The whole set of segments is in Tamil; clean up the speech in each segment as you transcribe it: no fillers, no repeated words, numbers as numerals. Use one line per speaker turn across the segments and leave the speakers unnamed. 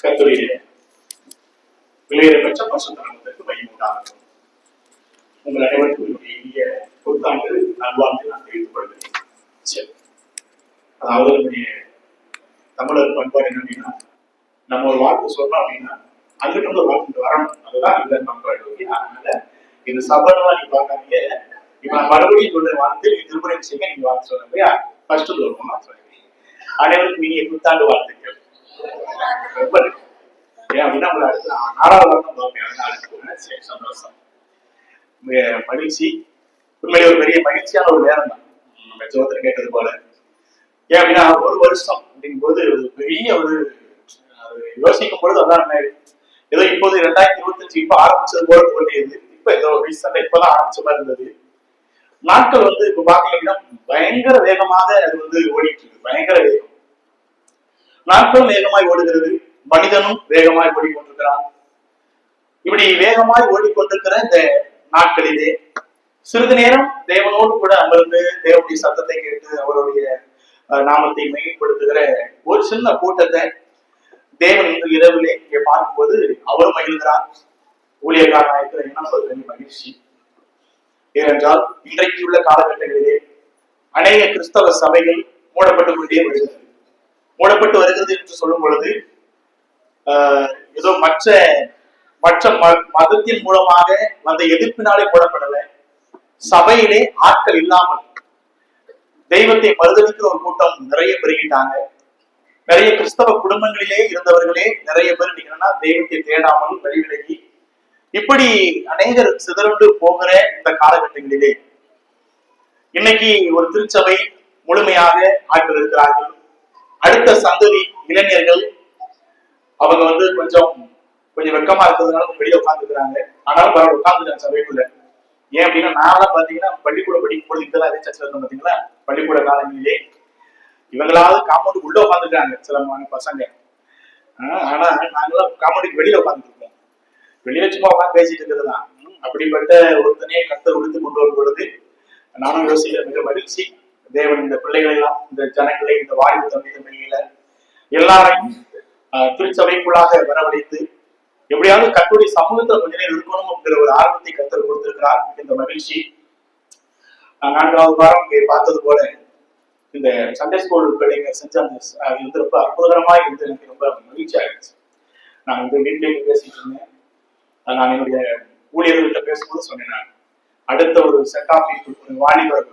கர்த்தருடைய விலையேறப்பட்ட பரிசுத்த நாமத்திற்கு மகிமை உண்டாகட்டும். உங்கள் அனைவருக்கும் இனிய புத்தாண்டு நல்வாழ்த்து நான் தெரிவித்துக் கொள்கிறேன். சரி, அதாவது நம்முடைய தமிழர் பண்பாடு என்ன அப்படின்னா, நம்ம ஒரு வாழ்த்து சொல்றோம் அப்படின்னா அங்கிட்ட ஒரு வாழ்த்து வரணும். அதுதான் இந்த பண்பாடு. அதனால இது சபதமா நீ பார்க்காதீங்க. இப்ப நான் மறுபடியும் சொல்ற வாழ்த்து நீங்க திருப்பணி செய்ய நீங்க வாழ்த்து சொல்லுங்க. ஃபர்ஸ்ட் சொல்லுவோம் நான் சொல்றேன். அனைவருக்கும் இனிய புத்தாண்டு வாழ்த்துக்கள். ரொம்ப ஏன் அப்படின்னா உங்களை அடுத்து 4வது வருடம் பார்ப்பேன். அதனால சந்தோஷம், மகிழ்ச்சி. உண்மையிலே ஒரு பெரிய மகிழ்ச்சியான ஒரு நேரம் தான் நம்ம ஜோதர் கேட்டது போல. ஏன் அப்படின்னா ஒரு வருஷம் அப்படிங்கும் போது பெரிய ஒரு யோசிக்கும் பொழுது அதான் ஏதோ இப்போது 2025 இப்ப ஆரம்பிச்சது போல தோன்றியது. இப்ப ஏதோ ரீசெண்டா இப்பதான் ஆரம்பிச்ச மாதிரி இருந்தது. நாட்கள் இப்ப பாத்தீங்க அப்படின்னா பயங்கர வேகமாக அது ஓடிட்டு இருக்கு. பயங்கர வேகம். நாட்களும் வேகமாய் ஓடுகிறது, மனிதனும் வேகமாய் ஓடிக்கொண்டிருக்கிறான். இப்படி வேகமாய் ஓடிக்கொண்டிருக்கிற இந்த நாட்களிலே சிறிது நேரம் தேவனோடு கூட அமர்ந்து தேவனுடைய சத்தத்தை கேட்டு அவருடைய நாமத்தை மையப்படுத்துகிற ஒரு சின்ன கூட்டத்தை தேவன் இன்று இரவிலே இங்கே பார்க்கும்போது அவரும் மகிழ்கிறார். ஊழியக்காரனாக இருக்கிற இனம் ஒரு பெரிய மகிழ்ச்சி. ஏனென்றால் இன்றைக்கு உள்ள காலகட்டங்களிலே அநேக கிறிஸ்தவ சபைகள் மூடப்பட்டுக் கொண்டே வருகிறது. மூடப்பட்டு வருகிறது என்று சொல்லும் பொழுது ஏதோ மற்ற மதத்தின் மூலமாக அந்த எதிர்ப்பினாலே மூடப்படல, சபையிலே ஆட்கள் இல்லாமல் தெய்வத்தை மறுதளிக்கிற ஒரு கூட்டம் நிறைய பெருகிட்டாங்க. நிறைய கிறிஸ்தவ குடும்பங்களிலே இருந்தவர்களே நிறைய பேர் இன்னைக்கு தெய்வத்தை தேடாமல் வழிவிலகி இப்படி அநேகர் சிதறண்டு போகிற இந்த காலகட்டங்களிலே இன்னைக்கு ஒரு திருச்சபை முழுமையாக ஆட்கள் இருக்கிறார்கள். அடுத்த சந்ததி இளைஞர்கள் அவங்க கொஞ்சம் வெக்கமா இருக்கிறதுனால வெளியே உட்காந்துக்கிறாங்க. ஆனாலும் பரவாயில்ல உட்காந்துட்டாங்க சபைக்குள்ள. ஏன் அப்படின்னா நான்லாம் பாத்தீங்கன்னா பள்ளிக்கூடம் படிக்கும் பொழுது இங்கதான் அதே சர்ச்சில் இருந்தோம் பாத்தீங்களா. பள்ளிக்கூட காலங்களிலே இவங்களாவது காம்பவுண்ட் உள்ள உட்காந்துக்கிறாங்க சில பசங்க. ஆனா நாங்களாம் காம்பவுண்டுக்கு வெளியில உட்காந்துட்டு இருக்கோம். வெளியில சும்மா உட்காந்து பேசிட்டு இருக்கிறது தான். அப்படிப்பட்ட ஒருத்தனையே கர்த்தர் உடுத்து கொண்டு வரும் பொழுது நானும் யோசிக்கிற மிக மகிழ்ச்சி. தேவன் இந்த பிள்ளைகளை எல்லாம், இந்த ஜனங்களை, இந்த வாய்ப்பு தம்பியில எல்லாரையும் திருச்சபைக்குள்ளாக வரவழைத்து எப்படியாவது கர்த்தருடைய சமூகத்துல கொஞ்ச நேரம் இருக்கணும் அப்படிங்கிற ஒரு ஆர்வத்தை கர்த்தர் கொடுத்திருக்கிறார். இந்த மகிழ்ச்சி 4வது வாரம் இங்கே பார்த்தது போல இந்த சண்டே ஸ்கூல் பிள்ளைங்க செஞ்ச அந்த ரொம்ப அற்புதகரமா இருந்து எனக்கு ரொம்ப மகிழ்ச்சி ஆயிடுச்சு. நான் வீட்டிலேயே பேசிட்டு இருந்தேன். நான் என்னுடைய ஊழியர்கள்ட்ட பேசும்போது சொன்னேன், அடுத்த ஒரு செட் ஆஃப் வாலிபர்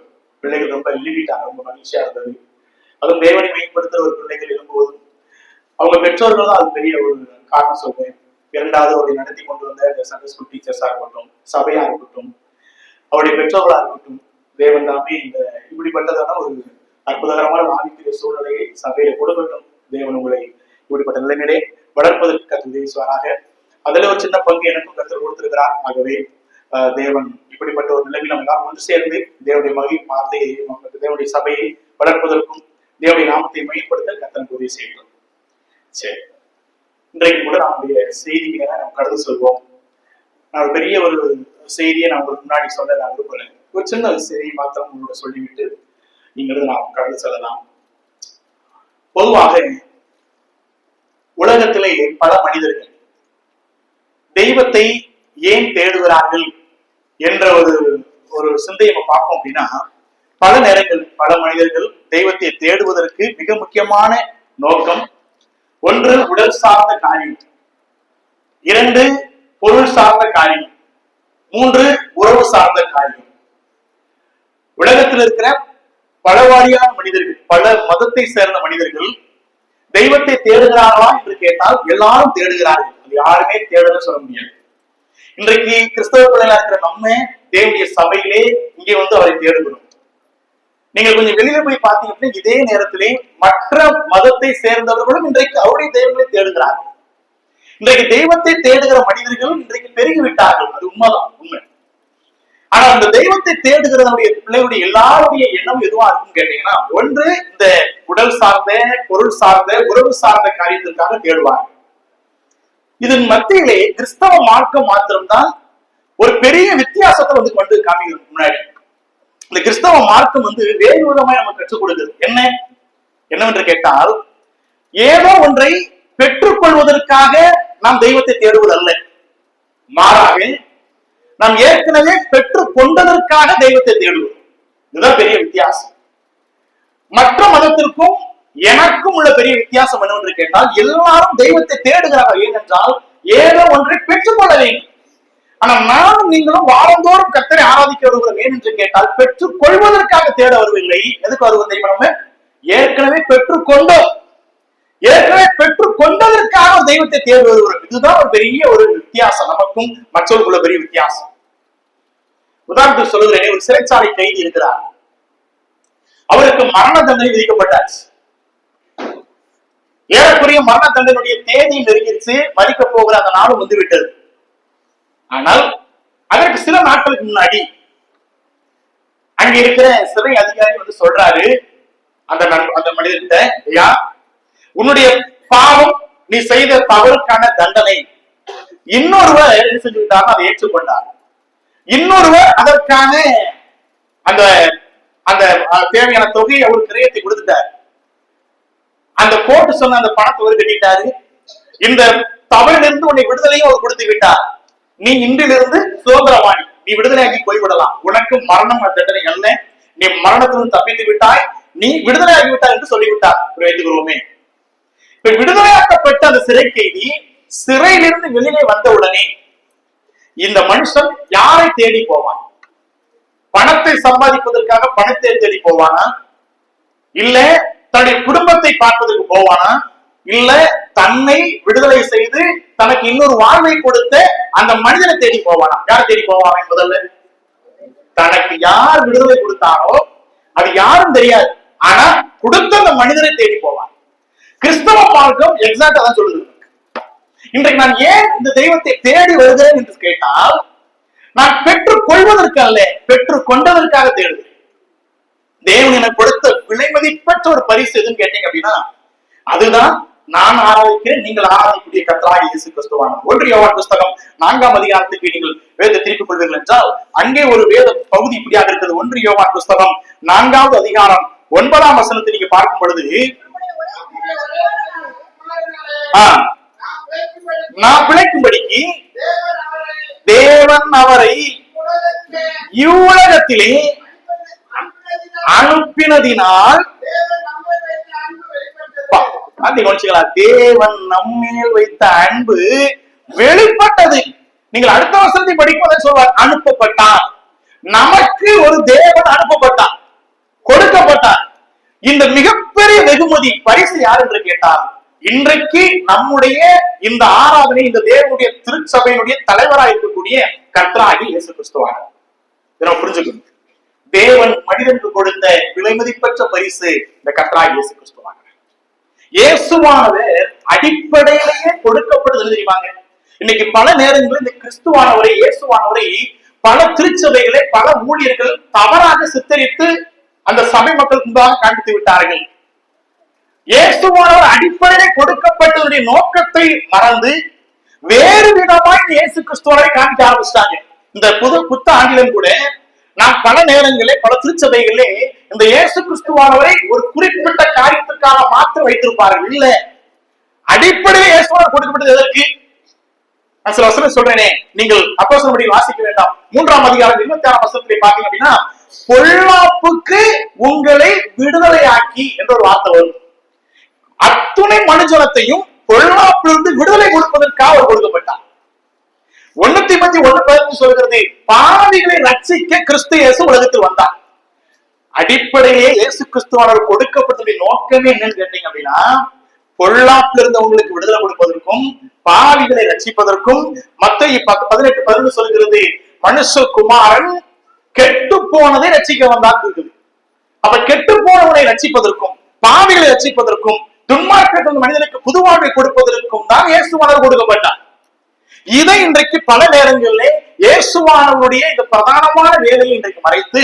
பிள்ளைகள் ரொம்ப எழுதிட்டாங்க. ரொம்ப மகிழ்ச்சியா இருந்தது. அதுவும் தேவனை மேம்படுத்துற ஒரு பிள்ளைகள் எழும்போதும் அவங்க பெற்றோர்கள் தான் அது பெரிய ஒரு காரணம் சொல்றேன். 2வது அவரை நடத்தி கொண்டு வந்த இந்த சண்டே ஸ்கூல் டீச்சர்ஸா இருக்கட்டும், சபையா இருக்கட்டும், அவருடைய பெற்றோர்களா இருக்கட்டும், தேவன் தாமே இந்த இப்படிப்பட்டதான ஒரு அற்புதகரமான வாழ்க்கை சூழ்நிலையை சபையில கொடுக்கட்டும். தேவன் உங்களை இப்படிப்பட்ட நிலைமையிலே வளர்ப்பதற்கு கற்று தேசுவாராக. அதுல ஒரு சின்ன பங்கு எனக்கும் கருத்து கொடுத்திருக்கிறார். ஆகவே தேவன் இப்படிப்பட்ட ஒரு நிலைமையில் நம்ம எல்லாம் ஒன்று சேர்ந்து தேவனுடைய வார்த்தையை தேவனுடைய சபையை வளர்ப்பதற்கும் தேவனுடைய நாமத்தை மையப்படுத்த கர்த்தர் உதவி செய்யட்டும். சரி, இன்றைக்கு கூட நம்முடைய செய்திகளை நம்ம கடந்து சொல்வோம். நான் பெரிய ஒரு செய்தியை நான் உங்களுக்கு முன்னாடி சொல்ல நான் விரும்பல. ஒரு சின்ன செய்தி மாத்திரம் உங்களோட சொல்லிவிட்டு நீங்களும் நாம் கடந்து செல்லலாம். பொதுவாக உலகத்திலே பல மனிதர்கள் தெய்வத்தை ஏன் தேடுகிறார்கள் என்ற ஒரு சிந்தையை நம்ம பார்ப்போம் அப்படின்னா, பல நேரங்கள் பல மனிதர்கள் தெய்வத்தை தேடுவதற்கு மிக முக்கியமான நோக்கம் 1 உடல் சார்ந்த காரியம், 2 பொருள் சார்ந்த காரியம், 3 உறவு சார்ந்த காரியம். உலகத்தில் இருக்கிற பலவாரியான மனிதர்கள், பல மதத்தை சேர்ந்த மனிதர்கள் தெய்வத்தை தேடுகிறார்களா என்று கேட்டால் எல்லாரும் தேடுகிறார்கள். அது யாருமே தேடுன்னு சொல்ல முடியாது. இன்றைக்கு கிறிஸ்தவ பிள்ளைகளா இருக்கிற நம்ம தேவனுடைய சபையிலே இங்கே அவரை தேடுகிறோம். நீங்கள் கொஞ்சம் வெளியில போய் பார்த்தீங்க அப்படின்னா இதே நேரத்திலே மற்ற மதத்தை சேர்ந்தவர்களும் இன்றைக்கு அவருடைய தெய்வங்களை தேடுகிறார்கள். இன்றைக்கு தெய்வத்தை தேடுகிற மனிதர்கள் இன்றைக்கு பெருகிவிட்டார்கள். அது உண்மைதான், உண்மை. ஆனா அந்த தெய்வத்தை தேடுகிறவருடைய பிள்ளைகளுடைய எல்லாருடைய எண்ணம் எதுவா இருக்குன்னு கேட்டீங்கன்னா, 1 இந்த உடல் சார்ந்த, பொருள் சார்ந்த, உறவு சார்ந்த காரியத்திற்காக தேடுவாங்க. இதன் மத்தியிலே கிறிஸ்தவ மார்க்கம் மாத்திரம்தான் ஒரு பெரிய வித்தியாசத்தை கொண்டு காமிக்கிறது முன்னாடி. இந்த கிறிஸ்தவ மார்க்கம் வேறு விதமாய் நமக்கு கற்றுக் கொடுக்குது. என்னவென்று கேட்டால், ஏதோ ஒன்றை பெற்றுக் கொள்வதற்காக நாம் தெய்வத்தை தேடுவதல்ல, மாறாக நாம் ஏற்கனவே பெற்றுக் கொண்டதற்காக தெய்வத்தை தேடுவோம். இதுதான் பெரிய வித்தியாசம். மற்ற மதத்திற்கும் எனக்கும் உள்ள பெரிய வித்தியாசம் என்னவென்று கேட்டால், எல்லாரும் தெய்வத்தை தேடுகிறார்கள். ஏனென்றால் ஏதோ ஒன்றை பெற்றுக் கொள்ள வேண்டும். ஆனா நானும் நீங்களும் வாரந்தோறும் கர்த்தரை ஆராதிக்க வருகிறோம். ஏனென்று கேட்டால் பெற்றுக் கொள்வதற்காக தேட வருவதில்லை. எதுக்கு வருவது தெரியுமா? நம்ம ஏற்கனவே பெற்றுக்கொண்டோம். ஏற்கனவே பெற்றுக் கொண்டதற்காக தெய்வத்தை தேடி வருகிறோம். இதுதான் ஒரு பெரிய ஒரு வித்தியாசம், நமக்கும் மற்றவர்களுக்குள்ள பெரிய வித்தியாசம். உதாரணத்துக்கு சொல்லுகிறேன், ஒரு சிறைச்சாலை கைதி இருக்கிறார். அவருக்கு மரண தண்டனை விதிக்கப்பட்டாச்சு. ஏறக்குறைய மரண தண்டனுடைய தேதி நெருங்கிடுச்சு, மறிக்க போகிற அந்த நாளும் வந்துவிட்டது. ஆனால் அதற்கு சில நாட்களுக்கு முன்னாடி அங்க இருக்கிற சிறை அதிகாரி சொல்றாரு அந்த மனிதர்கிட்ட, ஐயா, உன்னுடைய பாவம், நீ செய்த தவறுக்கான தண்டனை இன்னொருவர் என்ன செஞ்சுக்கிட்டார், அதை ஏற்றுக்கொண்டார். இன்னொருவர் அதற்கான அந்த அந்த தேவையான தொகையை அவர் கிரயத்தை கொடுத்துட்டார். அந்த கோர்ட் சொன்ன அந்த பணத்தை அவர் கட்டிட்டாரு. இந்த தவறிலிருந்து உன்னை விடுதலையும் அவர் கொடுத்து விட்டார். நீ இன்றிலிருந்து சுதந்திரவாணி, நீ விடுதலையாகி போய்விடலாம். உனக்கு மரணம் தண்டனை அல்ல, நீ மரணத்திலிருந்து தப்பித்து விட்டாய், நீ விடுதலையாகி விட்டாய் என்று சொல்லிவிட்டார். வைத்துக்கிறோமே, இப்ப விடுதலையாக்கப்பட்ட அந்த சிறை கைதி சிறையிலிருந்து வெளியே வந்த உடனே இந்த மனுஷன் யாரை தேடி போவான்? பணத்தை சம்பாதிப்பதற்காக பணத்தை தேடி போவானா? இல்ல தன்னுடைய குடும்பத்தை பார்ப்பதற்கு போவானா? இல்ல தன்னை விடுதலை செய்து தனக்கு இன்னொரு வாழ்வை கொடுத்த அந்த மனிதனை தேடி போவானா? யாரை தேடி போவானா? முதல்ல தனக்கு யார் விடுதலை கொடுத்தாரோ அது யாரும் தெரியாது, ஆனா கொடுத்த அந்த மனிதனை தேடி போவான். கிறிஸ்தவ மார்க்கம் எக்ஸாக்டா தான் சொல்லுது. இன்றைக்கு நான் ஏன் இந்த தெய்வத்தை தேடி வருகிறேன் என்று கேட்டால், நான் பெற்றுக் கொள்வதற்கு அல்ல, பெற்றுக் கொண்டதற்காக தேடுகிறேன். தேவன் எனக்கு கொடுத்த விலை மதிப்பற்ற ஒரு பரிசு எதுன்னு கேட்டீங்க அப்படின்னா, அதுதான் நான் ஆராதிக்கிறேன், நீங்கள் ஆராதிக்கூடிய கர்த்தராகிய இயேசு கிறிஸ்துவானவர். 1 யோவான் புத்தகம் 4ஆம் அதிகாரத்துக்கு நீங்கள் வேதத்தை திருப்பிக் கொள்வீர்கள் என்றால், அங்கே ஒரு வேத பகுதி இப்படியாக இருக்கிறது. 1 யோவான் புத்தகம் 4ஆவது அதிகாரம் 9ஆம் வசனத்தை நீங்க பார்க்கும் பொழுது, நான் பிழைக்கும்படிக்கு தேவன் அவரை இவ்வுலகத்திலே அனுப்பினதினால், தேவன் நம்மேல் வைத்த அன்பு வெளிப்பட்டது. நீங்கள் அடுத்த வசனத்தை படிக்கும்போது சொல்வார், அனுப்பப்பட்டார். நமக்கு ஒரு தேவன் அனுப்பப்பட்டார், கொடுக்கப்பட்டார். இந்த மிகப்பெரிய வெகுமதி பரிசு யார் என்று கேட்டார், இன்றைக்கு நம்முடைய இந்த ஆராதனை, இந்த தேவனுடைய திருச்சபையினுடைய தலைவராக இருக்கக்கூடிய கர்த்தராகிய இயேசு கிறிஸ்துவானவர். புரிஞ்சுக்கணும், தேவன் மனிதனுக்கு கொடுத்த விலை மதிப்பற்ற பரிசு இந்த கர்த்தராகிய இயேசு கிறிஸ்துவானவர். இயேசுவானவர் அடிப்படையிலேயே கொடுக்கப்படுது தெரியுமாங்க. இன்னைக்கு பல நேரங்களில் இந்த கிறிஸ்துவானவரை, இயேசுவானவரை பல திருச்சபைகளை, பல ஊழியர்கள் தவறாக சித்தரித்து அந்த சபை மக்களுக்கு முன்பாக காண்பித்து விட்டார்கள். இயேசுவானவர் அடிப்படையிலே கொடுக்கப்பட்டதுடைய நோக்கத்தை மறந்து வேறு விதமாய் இயேசு கிறிஸ்துவரை காண்பிக்க ஆரம்பிச்சிட்டாங்க. இந்த புத்த ஆண்டிலும் கூட நாம் பல நேரங்களில் பல திருச்சபைகளிலே இந்த இயேசு கிறிஸ்துவானவரை ஒரு குறிப்பிட்ட காரியத்திற்காக மாற்ற வைத்திருப்பார்கள். இல்ல, அடிப்படையில் இயேசுவானவர் கொடுக்கப்பட்டது எதற்கு? நான் சில வசனம் சொல்றேனே, நீங்கள் அப்போஸ்தலர்களை வாசிக்க வேண்டாம். 3ஆம் அதிகாரம் 26ஆம் வசனத்திலே பாத்தீங்க அப்படின்னா, பொல்லாப்புக்கு உங்களை விடுதலையாக்கி என்ற ஒரு வார்த்தை வரும். அத்துணை மனுஜனத்தையும் பொல்லாப்பிலிருந்து விடுதலை கொடுப்பதற்காக அவர் கொடுக்கப்பட்டார். 1 தீமோத்தேயு 1:15 சொல்கிறது, பாவிகளை ரட்சிக்க கிறிஸ்து இயேசு உலகத்தில் வந்தார். அடிப்படையே இயேசு கிறிஸ்துவானவர் கொடுக்கப்பட்டதுடைய நோக்கமே என்னன்னு கேட்டீங்க அப்படின்னா, பொல்லாப்பில் இருந்தவங்களுக்கு விடுதலை கொடுப்பதற்கும் பாவிகளை ரட்சிப்பதற்கும். மத்தேயு 18:11 சொல்கிறது, மனுஷகுமாரன் கெட்டு போனதை ரட்சிக்க வந்தார் இருக்குது. அப்ப கெட்டு போனவனை ரட்சிப்பதற்கும் பாவிகளை ரட்சிப்பதற்கும் துன்மார்க்கத்தின் மனிதனுக்கு புது வாழ்வை கொடுப்பதற்கும் தான் இயேசுவானவர் கொடுக்கப்பட்டார். இதை இன்றைக்கு பல நேரங்களில் இயேசுவானவருடைய இந்த பிரதானமான வேலையை இன்றைக்கு மறைத்து,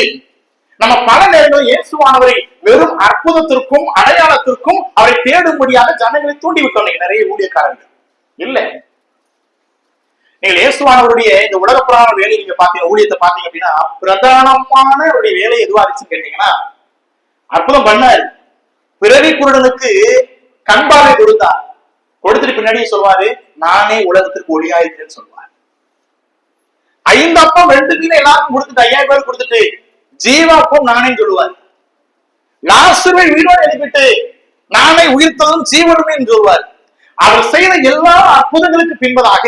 நம்ம பல நேரங்களில் இயேசுவானவரை வெறும் அற்புதத்திற்கும் அடையாளத்திற்கும் அவரை தேடும்படியாக ஜனங்களை தூண்டிவிட்டோம். நிறைய ஊழியக்காரர்கள் இல்ல, நீங்கள் இயேசுவானவருடைய இந்த உலகப்புறான வேலையை நீங்க பாத்தீங்க, ஊழியத்தை பாத்தீங்க அப்படின்னா பிரதானமான அவருடைய வேலை எதுவா இருந்துச்சுன்னு கேட்டீங்கன்னா, அற்புதம் பண்ணாரு. பிறவி குருடனுக்கு கண் பார்வை கொடுத்தார். கொடுத்துட்டு பின்னாடியே சொல்வாரு, நானே உலகத்திற்கு ஒளியா இருக்கிறேன்னு சொல்வார். 5 அப்பம் 2 மீன் எல்லாருக்கும் கொடுத்துட்டு 5000 பேர் கொடுத்துட்டு ஜீவாப்பம் நானே சொல்லுவார். லாசருவை உயிரோடு எழுப்பிட்டு நானே உயிர்த்ததும் ஜீவனுமே என்று சொல்வார். அவர் செய்த எல்லா அற்புதங்களுக்கு பின்பதாக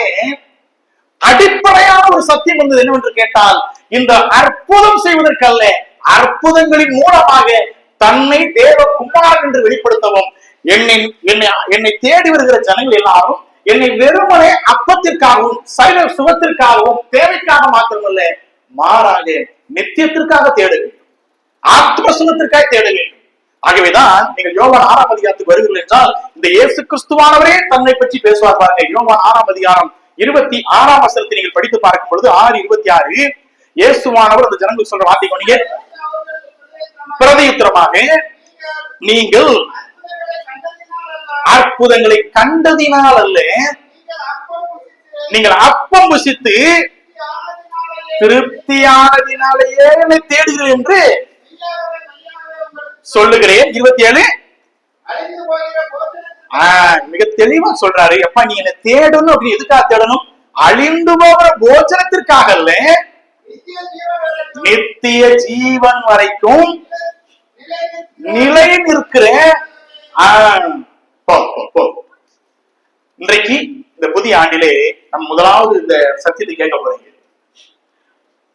அடிப்படையான ஒரு சத்தியம் வந்தது என்னவென்று கேட்டால், இந்த அற்புதம் செய்வதற்கல்ல, அற்புதங்களின் மூலமாக தன்னை தேவ குமாரன் என்று வெளிப்படுத்தவும், என்னை தேடி வருகிற ஜனங்கள் எல்லாரும் என்னை வெறுமனே அப்பத்திற்காகவும் சரீர சுகத்திற்காகவும் தேவைக்காக மாத்திரமல்ல, மாறாக நித்தியத்திற்காக தேட வேண்டும், ஆத்ம சுகத்திற்காக தேட வேண்டும். ஆகவேதான் நீங்கள் யோவான் 6ஆம் அதிகாரத்துக்கு வருகிறீர்கள் என்றால், இந்த இயேசு கிறிஸ்துவானவரே தன்னை பற்றி பேசுவார் பாருங்க. யோவான் 6ஆம் அதிகாரம் 26ஆம் வசனத்தை நீங்கள் படித்து பார்க்கும் பொழுது 6:26 இயேசுவானவர் அந்த ஜனங்களுக்கு சொல்ற வார்த்தை கொண்டீங்க, பிரதியுத்தரமாக நீங்கள் அற்புதங்களை கண்டதினால் அல்ல, நீங்கள் அப்பம் புசித்து திருப்தியானதினாலேயே என்னை தேடுகிறேன் என்று சொல்லுகிறேன். 27 மிக தெளிவா சொல்றாரு. எப்ப நீ என்ன தேடணும் அப்படி எதுக்காக தேடணும்? அழிந்து போகிற போஜனத்திற்காக அல்ல, நித்திய ஜீவன் வரைக்கும் நிலை நிற்கிற. இன்றைக்கு இந்த புதிய ஆண்டிலே நம்ம முதலாவது இந்த சத்தியத்தை கேட்க போறீங்க.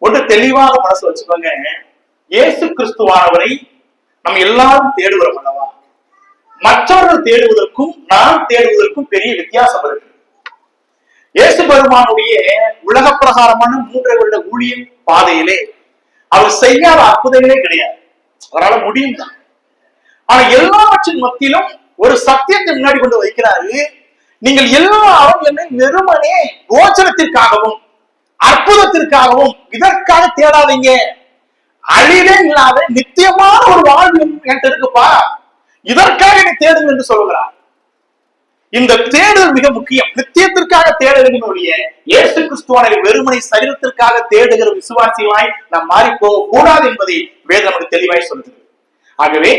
ஒன்று தெளிவாக மனசு வச்சுக்கோங்க, இயேசு கிறிஸ்துவானவரை நம்ம எல்லாரும் தேடுகிறோம் அல்லவா? மற்றவர்கள் தேடுவதற்கும் நாம் தேடுவதற்கும் பெரிய வித்தியாசம் இருக்கு. இயேசு பெருமானுடைய உலக பிரகாரமான 3 வருட ஊழிய பாதையிலே அவர் செய்யாத அற்புதங்களே கிடையாது. அவரால் முடியும் தான். ஆனா எல்லாவற்றின் மத்தியிலும் ஒரு சத்தியத்தை முன்னாடி கொண்டு வைக்கிறாரு. நீங்கள் எல்லாரும் என்னை வெறுமனே போஜனத்திற்காகவும் அற்புதத்திற்காகவும் இதற்காக தேடாதீங்க, அழிவே இல்லாத நித்தியமான ஒரு வாழ்வு என்கிட்ட இருக்குப்பா, இதற்காக என்னை தேடுங்க என்று சொல்லுகிறார். இந்த தேடுதல் மிக முக்கியம். நித்தியத்திற்காக தேட வேண்டும். இயேசு கிறிஸ்துவானை வெறுமனை சரீரத்திற்காக தேடுகிற விசுவாசியாய் நாம் மாறி போக கூடாது என்பதை வேதம் நமக்கு தெளிவாய் சொல்கிறது. ஆகவே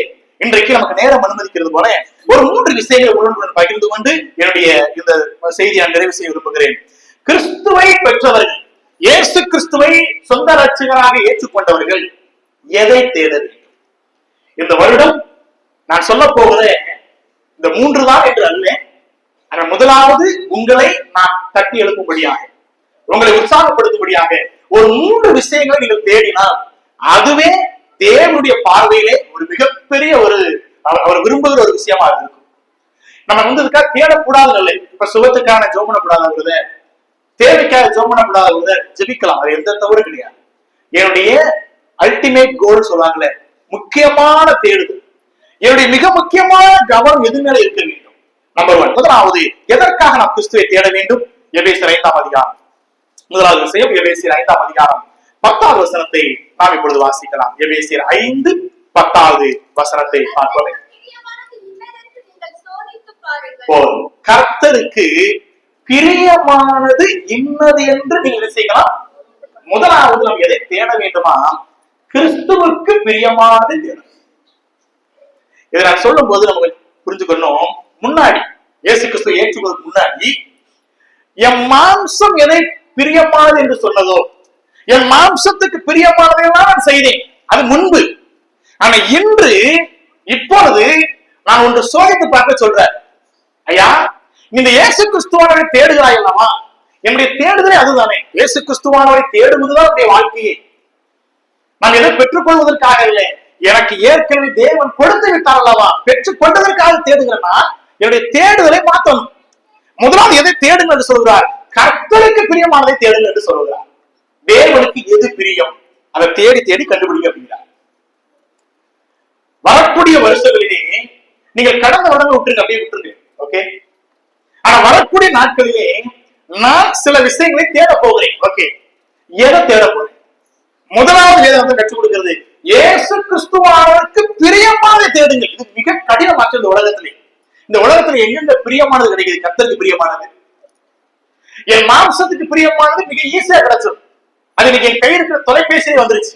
இன்றைக்கு நமக்கு நேரம் அனுமதிக்கிறது போல ஒரு 3 விஷயங்களை உங்களுடன் பகிர்ந்து கொண்டு என்னுடைய இந்த செய்தியை நிறைவு செய்ய விரும்புகிறேன். கிறிஸ்துவை பெற்றவர்கள், இயேசு கிறிஸ்துவை சொந்த ரட்சகராக ஏற்றுக்கொண்டவர்கள் எதை தேட வேண்டும்? இந்த வருடம் நான் சொல்ல போகிற இந்த 3 தான் என்று அல்ல. ஆனால் முதலாவது உங்களை நான் தட்டி எழுப்பும்படியாக, உங்களை உற்சாகப்படுத்தும்படியாக ஒரு 3 விஷயங்களை நீங்கள் தேடினால் அதுவே தேவனுடைய பார்வையிலே ஒரு மிகப்பெரிய அவர் விரும்புகிற ஒரு விஷயமா இருக்கும். நம்ம இதுக்காக தேடக்கூடாது இல்லை. இப்ப சுகத்துக்கான ஜெபம் பண்ணக்கூடாது, தேவைக்காக ஜெபம் பண்ணக்கூடாது, ஜெபிக்கலாம், அது எந்த தவறு கிடையாது. என்னுடைய அல்டிமேட் கோல் சொல்றாங்களே, முக்கியமான தேடுதல், என்னுடைய மிக முக்கியமான கவனம் எது மேல இருக்க வேண்டும்? நம்பர் 1, முதலாவது எதற்காக நாம் கிறிஸ்துவை தேட வேண்டும்? எபேசியர் 5ஆம் அதிகாரம் முதலாவது விஷயம். எபேசியர் 5ஆம் அதிகாரம் 10வது வசனத்தை நாம் இப்பொழுது வாசிக்கலாம். எபேசியர் 5:10வது வசனத்தை பார்ப்போம். கர்த்தருக்கு பிரியமானது இன்னது என்று நீங்கள் செய்யலாம். முதலாவது நாம் எதை தேட வேண்டுமா? கிறிஸ்துவுக்கு பிரியமானது தேடும். இதை நான் சொல்லும் போது நமக்கு புரிஞ்சுக்கணும், முன்னாடி இயேசு கிறிஸ்துவை ஏற்றுவதற்கு முன்னாடி என் மாம்சம் எதை பிரியமானது என்று சொன்னதோ, என் மாம்சத்துக்கு பிரியமானதையெல்லாம் நான் செய்தேன், அது முன்பு. ஆனா இன்று இப்பொழுது நான் ஒன்று சோதித்து பார்க்க சொல்றேன். ஐயா, இந்த இயேசு கிறிஸ்துவானவரை தேடுகிறாய் அல்லவா? என்னுடைய தேடுதலே அதுதானே. இயேசு கிறிஸ்துவானவரை தேடுவதுதான் என்னுடைய வாழ்க்கையே. நான் எதை பெற்றுக்கொள்வதற்காக இல்லை, எனக்கு ஏற்கனவே தேவன் கொடுத்து விட்டார் அல்லவா, பெற்றுக் கொண்டதற்காக தேடுகிறேன்னா என்னுடைய தேடுதலை மாற்றணும். முதலாவது எதை தேடுங்க என்று சொல்கிறார்? கர்த்தருக்கு பிரியமானதை தேடுங்க என்று சொல்கிறார். தேவனுக்கு எது பிரியம் அதை தேடி தேடி கண்டுபிடிக்க அப்படிங்கிறார். வரக்கூடிய வருஷங்களிலே நீங்கள் கடந்த வருடங்கள் விட்டுருங்க, அப்படியே விட்டுருங்க, ஓகே. ஆனா வரக்கூடிய நாட்களிலே நான் சில விஷயங்களை தேட போகிறேன். ஓகே, எதை தேட போறேன்? முதலாவது வேதம் கற்றுக் கொடுக்கிறது, இயேசு கிறிஸ்துவானவருக்கு பிரியமானதை தேடுங்கள். இது மிக கடினமாற்ற இந்த உலகத்திலே. இந்த உலகத்துல எங்கெங்க பிரியமானது கிடைக்குது? கர்த்தருக்கு பிரியமானது. என் மாம்சத்துக்கு பிரியமானது மிக ஈஸியா கிடைச்சது. அது இன்னைக்கு என் கையில் இருக்கிற தொலைபேசியிலே வந்துருச்சு.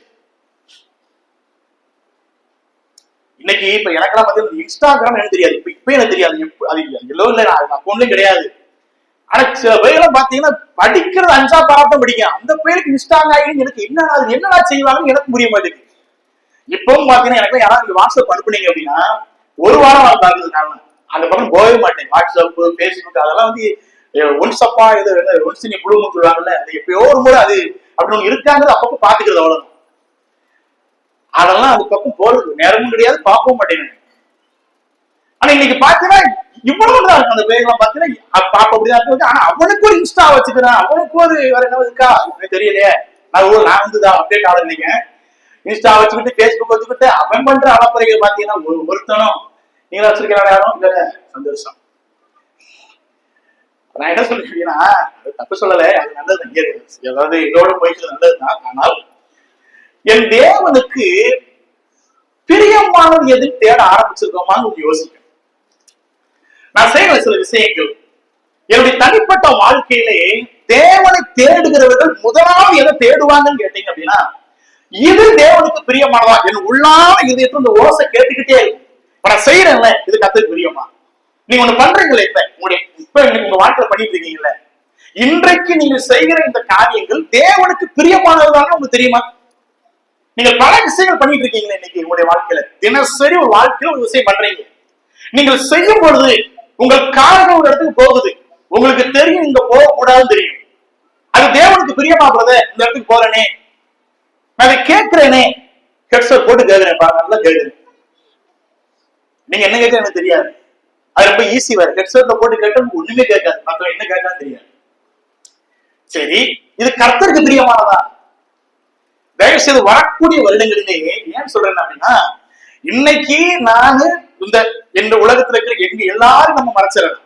இன்னைக்கு இப்ப எனக்கெல்லாம் பார்த்தீங்கன்னா இன்ஸ்டாகிராம் எனக்கு தெரியாது, இப்ப எனக்கு தெரியாது, அது எல்லோ இல்லை, அக்கௌண்ட்லயும் கிடையாது. ஆனா சில பேரெல்லாம் பாத்தீங்கன்னா படிக்கிறது 5ஆம் பாராட்டம் படிக்கும், அந்த பேருக்கு இன்ஸ்டாகிராம் எனக்கு என்னடா செய்வாங்கன்னு எனக்கு புரிய மாட்டேங்குது. இப்பவும் பாத்தீங்கன்னா எனக்கு யாராவது வாட்ஸ்அப் அனுப்புனீங்க அப்படின்னா ஒரு வாரம் பாக்குறது, நான் அந்த பக்கம் போகவே மாட்டேன். வாட்ஸ்அப், பேஸ்புக் அதெல்லாம் வந்து ஒன்சப்பா இது ஒன்ஸ் நீ குழுமம் சொல்லுவாங்கல்ல, அது எப்பயோ ஒரு முறை அது அப்படின்னு இருக்காங்க, அப்பப்போ பாத்துக்கிறது அவ்வளவு. அதெல்லாம் அது பக்கம் போறது நேரமும் கிடையாது, பார்க்கவும் மாட்டேங்க. ஆனா இன்னைக்கு பாத்தீங்கன்னா இவ்வளவுதான் இருக்கும் அந்த பேர்லாம் பாத்தீங்கன்னா பாப்ப அப்படிதான் இருக்கு. ஆனா அவனுக்கு ஒரு இன்ஸ்டா வச்சுக்கிறான், அவனுக்கு ஒரு வேற என்ன இருக்கா எனக்கு தெரியலையே. நான் வந்துதான் அப்டேட் ஆகல. நீங்க இன்ஸ்டா வச்சுக்கிட்டு பேஸ்புக் வச்சுக்கிட்டு அவன் பண்ற அளப்பறைகள் பாத்தீங்கன்னா ஒருத்தனும் நீங்களா வச்சிருக்கிறாங்க யாரும் இல்ல. சந்தோஷம். நான் என்ன சொல்றேன்னா தப்பு சொல்லல, அது நல்லது, ஏதாவது இதோட போயிட்டு நல்லதுதான். ஆனால் என் தேவனுக்கு பிரியமானது எதுன்னு தேட ஆரம்பிச்சிருக்கோமான்னு யோசிக்க. நான் செய்யற சில விஷயங்கள் என்னுடைய தனிப்பட்ட வாழ்க்கையிலே தேவனை தேடுகிறவர்கள் முதலாவது எதை தேடுவாங்கன்னு கேட்டீங்க அப்படின்னா, இது தேவனுக்கு பிரியமானதா, என் உள்ளான இதயத்துல இந்த ஓசை கேட்டுக்கிட்டே இருக்கும். நான் செய்யறேன்ல, இது கர்த்தருக்கு பிரியமா? நீங்க ஒண்ணு பண்றீங்களே, இப்ப உங்க வாழ்க்கையில பண்ணிட்டு இருக்கீங்கல்ல, இன்றைக்கு நீங்க செய்கிற இந்த காரியங்கள் தேவனுக்கு பிரியமானதுதானே உங்களுக்கு தெரியுமா? நீங்க பல விஷயங்கள் பண்ணிட்டு இருக்கீங்களா இன்னைக்கு உங்களுடைய வாழ்க்கையில, தினசரி ஒரு வாழ்க்கையில ஒரு விஷயம் பண்றீங்க. நீங்கள் செய்யும் பொழுது உங்கள் காரணம் ஒரு இடத்துக்கு போகுது, உங்களுக்கு தெரியும் இங்க போக கூடாதுன்னு தெரியும். அது தேவனுக்கு பிரியமா? இந்த இடத்துக்கு போறேனே, நான் கேட்கிறேனே, ஹெட்செட் போட்டு கேட்கிறேன், நல்லா கேட்கிறேன். நீங்க என்ன கேட்க எனக்கு தெரியாது, அது ரொம்ப ஈஸி. வேற ஹெட்செட்ல போட்டு கேட்டா ஒண்ணுமே கேட்காது, மத்தவங்க என்ன கேட்கான்னு தெரியாது. சரி, இது கர்த்தருக்கு பிரியமானதா? தயவு செய்து வரக்கூடிய வருடங்களிலேயே ஏன் சொல்றேன் அப்படின்னா, இன்னைக்கு நானு இந்த உலகத்துல இருக்கிற எங்க எல்லாரும் நம்ம மறைச்சிடலாம்.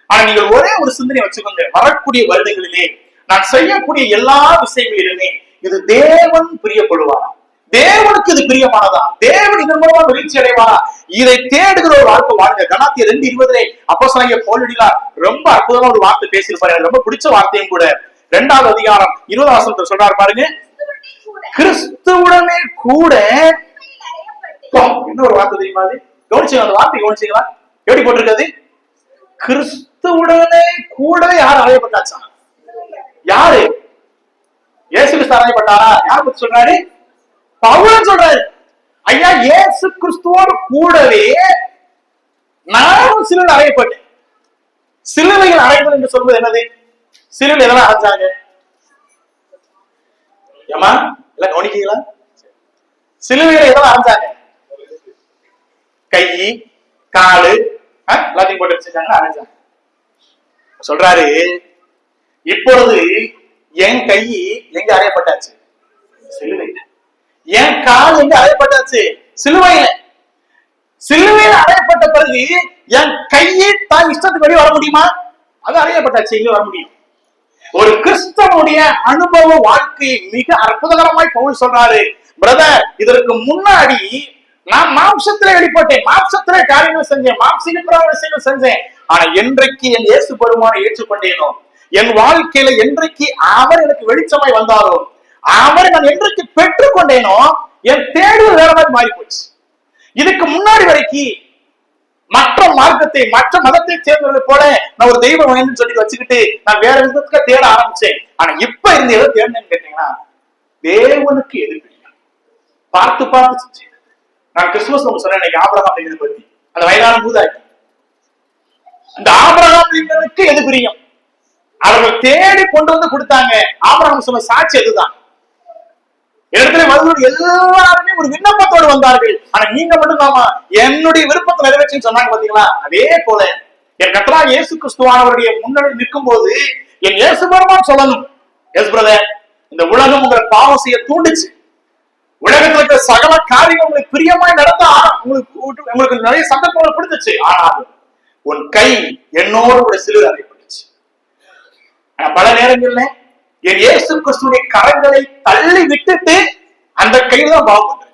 ஆனா நீங்கள் ஒரே ஒரு சிந்தனை வச்சுக்கோங்க, வரக்கூடிய வருடங்களிலே நான் செய்யக்கூடிய எல்லா விஷயங்களிலுமே இது தேவன் பிரியப்படுவாரா? தேவனுக்கு இது பிரியமானதா? தேவன் இதன் மூலமா மகிழ்ச்சி அடைவாரா? இதை தேடுகிற ஒரு வாழ்க்கை வாழுங்க. கலாத்தியர் 2:20 அப்போஸ்தலனாகிய பவுல் ரொம்ப அற்புதமா ஒரு வார்த்தை பேசியிருப்பாரு, ரொம்ப பிடிச்ச வார்த்தையும் கூட. 2வது அதிகாரம் 20ஆம் வசனத்துல சொல்றாரு பாருங்க, கிறிஸ்துவுடனே கூட. இன்னொரு வார்த்தை தெரியுமா? கவனிச்சீங்க அந்த வார்த்தை? கவனிச்சீங்களா எப்படி போட்டிருக்கிறது? கிறிஸ்துவுடனே கூட யார் அறையப்பட்டாச்சா? யாரு? இயேசு கிறிஸ்து அறையப்பட்டாரா? யார் பத்தி சொல்றாரு? பவுல் சொல்றாரு, ஐயா இயேசு கிறிஸ்துவோடு கூடவே நானும் சிலுவையில் அறையப்பட்டேன். சிலுவையில் அறைதல் என்று சொல்வது என்னது? சிலுவையில் எதெல்லாம் அறைஞ்சாங்க? ஏமா எல்லாம் கவனிக்கீங்களா? சிலுவையில எதெல்லாம் அரைஞ்சாங்க? கை, காலு எல்லாத்தையும் போட்டு வச்சிருக்காங்க, அரைஞ்சாங்க. சொல்றாரு, இப்பொழுது என் கை எங்க அறையப்பட்டாச்சு? சிலுவையில. என் கால் எங்க அறையப்பட்டாச்சு? சிலுவையில. சிலுவையில அறையப்பட்ட பிறகு என் கையை தான் இஷ்டத்துக்கு வெளியே வர முடியுமா? அது அறையப்பட்டாச்சு, இங்க வர முடியும். ஒரு கிறிஸ்தவனுடைய அனுபவ வாழ்க்கை மிக அற்புதகரமாய் பவுல் சொல்றாரு, பிரதர் இதற்கு முன்னாடி நான் மாம்சத்திலே வெளிப்பட்டேன், மாம்சத்திலே காரியங்கள் செஞ்சேன், மாம்சீக விஷயங்கள் செஞ்சேன். ஆனா என்றைக்கு என் இயேசு பெருமானை ஏற்றுக்கொண்டேனோ, என் வாழ்க்கையில என்றைக்கு அவர் எனக்கு வெளிச்சமாய் வந்தாரோ, அவரை நான் என்றைக்கு பெற்றுக்கொண்டேனோ, என் தேடுதல் வேற மாதிரி மாறி போச்சு. இதுக்கு முன்னாடி வரைக்கும் மற்ற மார்க்கத்தை, மற்ற மதத்தை சேர்ந்தவர்களை போல நான் ஒரு தெய்வம் வேணும்னு சொல்லி வச்சுக்கிட்டு நான் வேற விதத்துக்கு தேட ஆரம்பிச்சேன். ஆனா இப்ப இருந்து எதை தேடினேன்னு கேட்டீங்கன்னா, தேவனுக்கு எது பிடிக்கும் பார்த்து பார்த்து செஞ்சேன். நான் கிறிஸ்துமஸ் சொன்னேன் இன்னைக்கு ஆபிரகாம் லிங்கனை பத்தி, அந்த வயதான பூதாக்கி. அந்த ஆபிரகாம் லிங்கனுக்கு எது பிரியம்? அவர்கள் தேடி கொண்டு வந்து கொடுத்தாங்க. ஆபிரகாம் சொன்ன சாட்சி அதுதான். இடத்துல வருவது எல்லாருமே ஒரு விண்ணப்பத்தோடு வந்தார்கள். ஆனா நீங்க மட்டும் தாமா என்னுடைய விருப்பத்தை நிறைவேற்றி சொன்னாங்க பாத்தீங்களா? அதே போல என் கர்த்தராகிய இயேசு கிறிஸ்துவானவருடைய முன்னாடி நிற்கும் போது என் இயேசு பெருமான் சொல்லணும், எஸ் பிரதர், இந்த உலகம் உங்களை பாவம் செய்ய தூண்டுச்சு, உலகத்துல இருக்கிற சகல காரியங்கள் உங்களுக்கு பிரியமாய் நடத்த உங்களுக்கு நிறைய சந்தர்ப்பங்களை கொடுத்துச்சு. ஆனால் உன் கை என்னோடு கூட சிலுவையில் அறையப்பட்டுச்சு. ஆனா பல நேரங்கள்ல என் இயேசு கிறிஸ்துவின் கரங்களை தள்ளி விட்டுட்டு அந்த கையில தான் பாவம் பண்றேன்.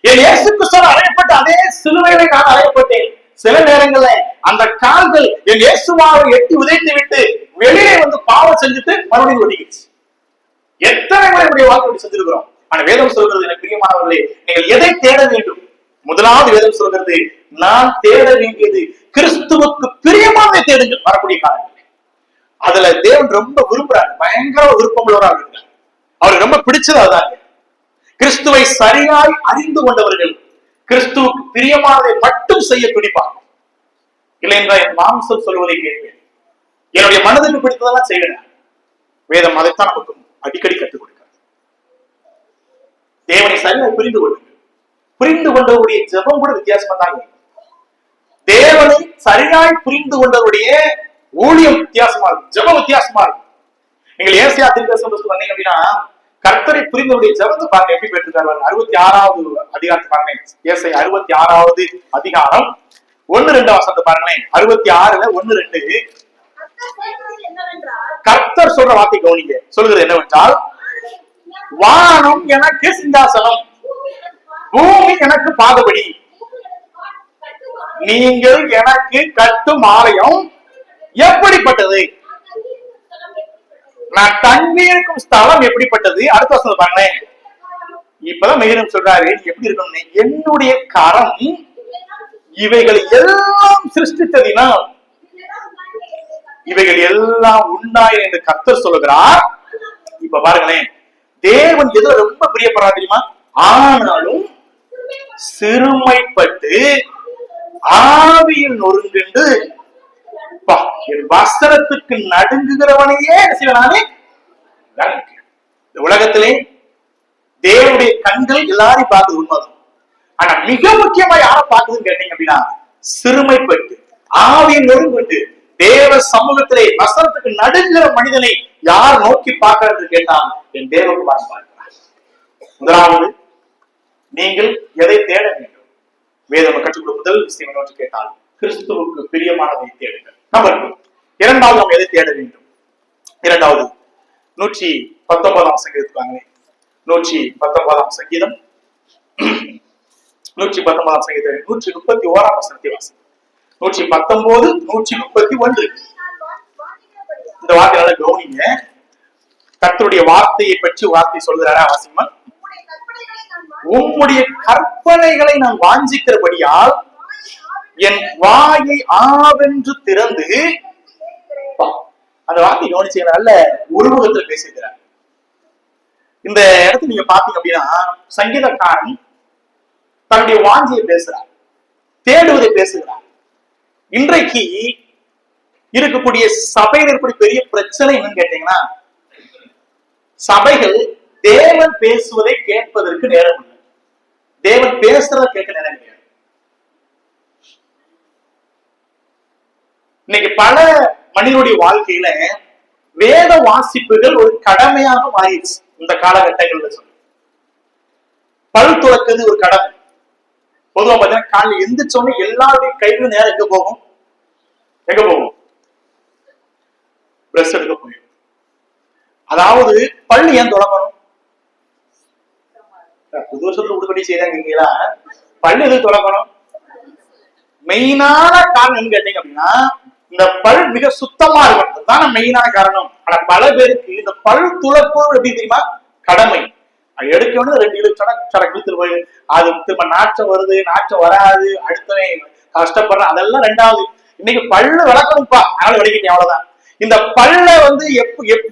என் இயேசு கிறிஸ்துவால் அறையப்பட்ட அதே சிலுவையில நான் அறையப்பட்டேன். சில நேரங்கள்ல அந்த கால்கள் என் இயேசுவாவை எட்டி உதைத்து விட்டு வெளியே வந்து பாவம் செஞ்சுட்டு மறுபடியும் ஒட்டிக்கிச்சு. எத்தனை முறை நம்முடைய வாழ்க்கை செஞ்சிருக்கிறோம். ஆனா வேதம் சொல்கிறது, எனக்கு பிரியமானவர்களே, நீங்கள் எதை தேட வேண்டும்? முதலாவது வேதம் சொல்கிறது, நான் தேட வேண்டியது கிறிஸ்துவுக்கு பிரியமானதை தேடுங்கள். வரக்கூடிய காலங்களில் அதுல தேவன் ரொம்ப விரும்புறாரு, பயங்கர விருப்பம் உள்ளவராக இருக்கிறார். அவருக்கு ரொம்ப பிடிச்சது அதான். கிறிஸ்துவை சரியாய் அறிந்து கொண்டவர்கள் கிறிஸ்துவுக்கு பிரியமானதை மட்டும் செய்ய துடிப்பாங்க. இல்லை என்றால் என் மாம்சம் சொல்வதை கேட்பேன், என்னுடைய மனதுக்கு பிடித்ததெல்லாம் செய்வேன். வேதம் அதைத்தான் நமக்கு அடிக்கடி கற்றுக் கொடுக்கிறது. தேவனை சரியாய் புரிந்து கொள்ளுங்கள். புரிந்து கொண்டவருடைய ஜெபம் கூட வித்தியாசமா தான் இருக்கும். தேவனை சரியாய் புரிந்து கொண்டவருடைய ஊழியம் வித்தியாசமா இருக்கும், ஜெபம் வித்தியாசமா இருக்கும். நீங்கள் ஏசாயா தீர்க்கதரிசனத்துக்கு வந்தீங்க அப்படின்னா, கர்த்தரை புரிந்தவருடைய ஜெபத்தை பாருங்க எப்படி பெற்றிருக்காரு. 66வது அதிகாரத்தை பாருங்க. ஏசாயா 66வது அதிகாரம் 1-2 வசனத்தை பாருங்களேன். 66ல 1-2 கர்த்தர் சொல்ற வார்த்தை கவனிங்க. சொல்கிறது என்னவென்றால், வானம் எனக்கு சிங்காசனம், பூமி எனக்கு பாதபடி, நீங்கள் எனக்கு கட்டும் ஆலயம் எப்படிப்பட்டது, நான் தங்கி இருக்கும் ஸ்தலம் எப்படிப்பட்டது. அடுத்த வருஷம் பாருங்களேன். இப்பதான் மேலும் சொல்றாரு, எப்படி இருக்கணும், என்னுடைய கரம் இவைகள் எல்லாம் சிருஷ்டித்ததினால் இவைகள் எல்லாம் உண்டாய் என்று கர்த்தர் சொல்லுகிறார். இப்ப பாருங்களேன், தேவன் எதுல ரொம்ப பிரியப்படுறா தெரியுமா? ஆனாலும் சிறுமைப்பட்டு ஆவியில் நொறுங்குண்டு என் வஸ்திரத்துக்கு நடுங்குகிறவனையே செய்வனானே. இந்த உலகத்திலே தேவனுடைய கண்கள் எல்லாரையும் பார்க்குது உண்மைதான். ஆனா மிக முக்கியமா யார பார்க்குதுன்னு கேட்டீங்க அப்படின்னா, சிறுமைப்பட்டு ஆவியில் நொறுங்குண்டு தேவ சமூகத்திலே வஸ்திரத்துக்கு நடுங்குகிற மனிதனை யார் நோக்கி பார்க்கிறது கேட்டால், என் தேவகுமாரன் பார்க்கிறார். முதலாவது, நீங்கள் எதை தேட வேண்டும்? வேதம் கற்றுக் கொடுக்கும் முதல் விஷயம் என்னவென்று கேட்டால், கிறிஸ்துவுக்கு பிரியமானதை தேடுங்கள். நம்பர் 2. இரண்டாவது, நாம் எதை தேட வேண்டும்? இரண்டாவது 119ஆம் சங்கீதத்துக்கு வாங்களே. 119ஆம் சங்கீதம் 119ஆம் சங்கீதம் 131ஆம் வசனத்தை வாசி. 119, 131. இந்த வார்த்தை நல்லா கவனிங்க. கர்த்தருடைய வார்த்தையை பற்றி வார்த்தை சொல்கிறாரா? வாசிமா. உம்முடைய கற்பனைகளை நான் வாஞ்சிக்கிறபடியால் என் வாயை ஆவென்று திறந்து, அந்த வார்த்தை கவனிச்சு நல்ல உருவகத்தில் பேசுகிறார். இந்த இடத்துல நீங்க பாத்தீங்க அப்படின்னா, சங்கீதக்காரன் தன்னுடைய வாஞ்சியை பேசுறார், தேடுவதை பேசுகிறார். இன்றைக்கு இருக்கக்கூடிய சபையில் இருக்கக்கூடிய பெரிய பிரச்சனை என்னன்னு கேட்டீங்கன்னா, சபைகள் தேவன் பேசுவதை கேட்பதற்கு நேரம் இல்லை, தேவன் பேசுறத கேட்க நேரம் கிடையாது. இன்னைக்கு பல மனிதனுடைய வாழ்க்கையில வேத வாசிப்புகள் ஒரு கடமையாக மாறிடுச்சு. இந்த காலகட்டங்கள்ல சொல்லு, பல் துளக்குது ஒரு கடமை. பொதுவா பாத்தீங்கன்னா, காலையில் எந்திரிச்சோன்னு எல்லாருடைய கையிலும் நேரம் எங்க போகும்? பிரஷ் எடுக்க போயிடும். அதாவது பள்ளி ஏன் தொடங்கணும்? புது வருஷத்துல உடுபடி செய்யறாங்க. பள்ளி எதுக்கு தொடங்கணும்? மெயினான காரணம் கேட்டீங்க அப்படின்னா, இந்த பல் மிக சுத்தமா இருக்கும் தான் மெயினான காரணம். ஆனா பல பேருக்கு இந்த பல் துளப்பு எப்படி தெரியுமா? கடமை. அது எடுக்கணும் 2 கிலோ சடக்கு போய் அது திரும்ப நாச்சம் வருது, நாச்சம் வராது, அடுத்தவன் கஷ்டப்படுறான், அதெல்லாம் 2வது. இன்னைக்கு பல்லு விளக்கணும்ப்பா, அதனால விளக்கிட்டேன், அவ்வளவுதான். இந்த பல்ல வந்து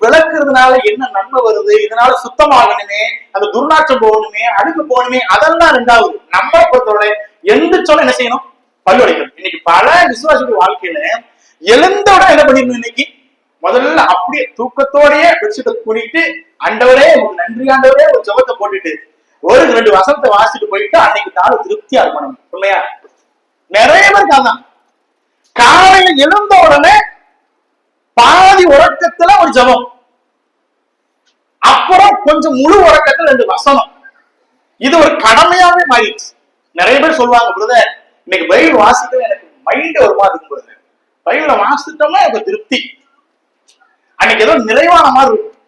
விளக்குறதுனால என்ன நன்மை வருது? இதனால சுத்தமாகணுமே, அது துர்நாற்றம் போகணுமே, அழுக்கு போகணுமே, அதெல்லாம் 2வது. நம்ம பொறுத்தவரை எந்த சொல்ல என்ன செய்யணும்? பல்லு உடைக்கணும். இன்னைக்கு பல விசுவாசிகளுடைய வாழ்க்கையில எழுந்தோட என்ன பண்ணிருந்தோம்? இன்னைக்கு முதல்ல அப்படியே தூக்கத்தோடயே பெட்ஷீட்டை கூட்டிட்டு, ஆண்டவரே உங்களுக்கு நன்றி ஆண்டவரே ஒரு ஜெபத்தை போட்டுட்டு ஒரு 2 வசனத்தை வாசிட்டு போயிட்டு அன்னைக்கு நாள் திருப்தியா இருக்கணும். உண்மையா நிறைய பேருக்கு அதான். காலையில எழுந்த உடனே பாதி உறக்கத்துல ஒரு ஜெபம், அப்புறம் கொஞ்சம் முழு உறக்கத்துல 2 வசனம். இது ஒரு கடமையாவே மாறிடுச்சு. நிறைய பேர் சொல்லுவாங்க, பிரதர் இன்னைக்கு பைபிள் வாசிக்கல எனக்கு மைண்ட் ஒரு மாதிரி இருக்கும் பிரதர், பைபிளை வாசிட்டோம்னா எனக்கு திருப்தி, அன்னைக்கு ஏதோ நிறைவான மாதிரி இருக்கும்.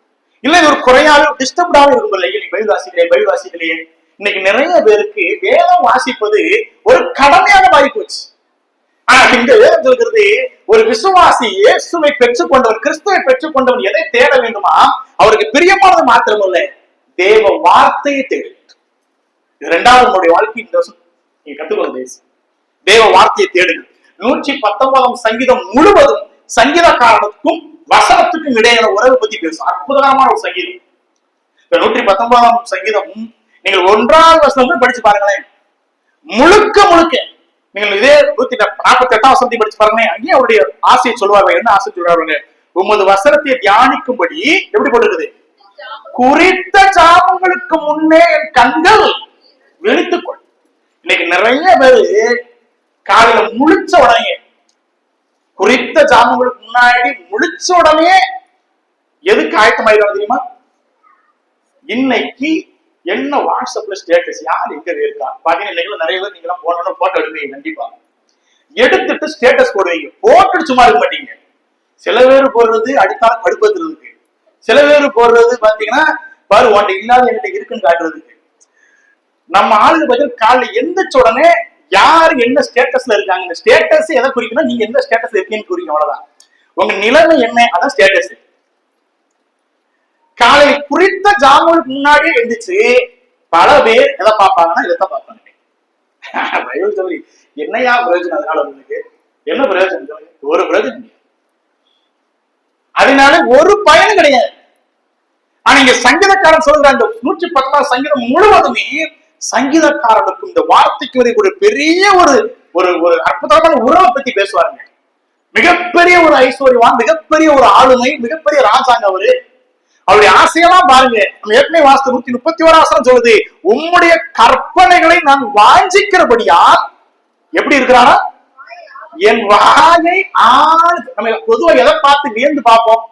இல்ல இது ஒரு குறையாவே டிஸ்டர்ப்டாவே இருக்கும். இன்னைக்கு பைபிள் வாசிக்கலையே. இன்னைக்கு நிறைய பேருக்கு வேதம் வாசிப்பது ஒரு கடமையாக மாறி போச்சு. ஆனா இந்த வேதம் சொல்கிறது, ஒரு விசுவாசி இயேசுவை பெற்றுக்கொண்டவன், கிறிஸ்துவை பெற்றுக்கொண்டவன் எதை தேட வேண்டுமா? அவருக்கு பிரியமானது மாத்திரமல்ல, தேவ வார்த்தையை தேட வேண்டும். இரண்டாவது நம்முடைய வாழ்க்கை இந்த வருஷம் நீங்க கத்துக்கொள்ள தேவ வார்த்தையை தேடுங்கள். 119 சங்கீதம் முழுவதும் சங்கீதக்காரனுக்கும் வசனத்துக்கும் இடையான உறவை பத்தி பேசும். அற்புதமான ஒரு சங்கீதம். 119 சங்கீதம் நீங்கள் 1வது வசனம் படிச்சு பாருங்களேன். முழுக்க முழுக்க நீங்கள் இதே 148 வசனத்தை படிச்சு பாருங்களேன். அங்கேயும் அவருடைய ஆசையை சொல்லுவாங்க. என்ன ஆசை சொல்றாங்க? உமது வசனத்தை தியானிக்கும்படி எப்படி போட்டுருக்குது? குறித்த ஜாமங்களுக்கு முன்னே என் கண்கள் விழித்துக்கொள். இன்னைக்கு நிறைய பேரு காலையில முழிச்ச உடனே, குறித்த ஜாமங்களுக்கு முன்னாடி முழிச்ச உடனே எதுக்கு ஆயத்தமாயிடும் தெரியுமா? இன்னைக்கு என்ன வாட்ஸ்அப்ல ஸ்டேட்டஸ் யார் எங்க இருக்கா பாத்தீங்கன்னா, இன்னைக்கு நிறைய பேர் நீங்க போனோம் போட்டோ எடுப்பீங்க. கண்டிப்பா எடுத்துட்டு ஸ்டேட்டஸ் போடுவீங்க. போட்டு சும்மா இருக்க மாட்டீங்க. சில பேர் போடுறது அடுத்தால கடுப்பத்துறதுக்கு, சில பேர் போடுறது பாத்தீங்கன்னா பாரு உன்ட்ட இல்லாத என்கிட்ட இருக்குன்னு காட்டுறதுக்கு. நம்ம ஆளுங்க பார்த்தீங்கன்னா காலைல எந்திரிச்ச உடனே யாரு என்ன ஸ்டேட்டஸ்ல இருக்காங்க, இந்த ஸ்டேட்டஸ் எதை குறிக்கணும், நீங்க எந்த ஸ்டேட்டஸ்ல இருக்கீங்கன்னு குறிக்கணும். அவ்வளவுதான். உங்க நிலைமை என்ன, அதான் ஸ்டேட்டஸ். காலை குறித்த ஜாமுக்கு முன்னாடியே எழுந்துச்சு பல பேர் எதை பார்ப்பாங்கன்னா இதைத்தான் பார்ப்பாங்க. என்னையா பிரயோஜனம்? அதனால உங்களுக்கு என்ன பிரயோஜனம்? ஒரு பிரயோஜனம். அதனால ஒரு பயனும் கிடையாது. ஆனா இங்க சங்கீதக்காரன் சொல்ற அந்த 119 சங்கீதம் முழுவதுமே சங்கீதக்காரனுக்கும் இந்த வார்த்தைக்கு ஒரு பெரிய ஒரு ஒரு அற்புதமான உறவை பத்தி பேசுவாருங்க. மிகப்பெரிய ஒரு ஐஸ்வர்யவான், மிகப்பெரிய ஒரு ஆளுமை, மிகப்பெரிய ராஜாங்க அவரு. அவருடைய ஆசையெல்லாம் பாருங்க. நம்ம ஏற்கனவே வாஸ்து 131 சொல்லுது, உம்முடைய கற்பனைகளை நான் வாஞ்சிக்கிறபடியா எப்படி இருக்கிறாரா? என் வாயை நம்ம பொதுவா எதை பார்த்து வியந்து பார்ப்போம்?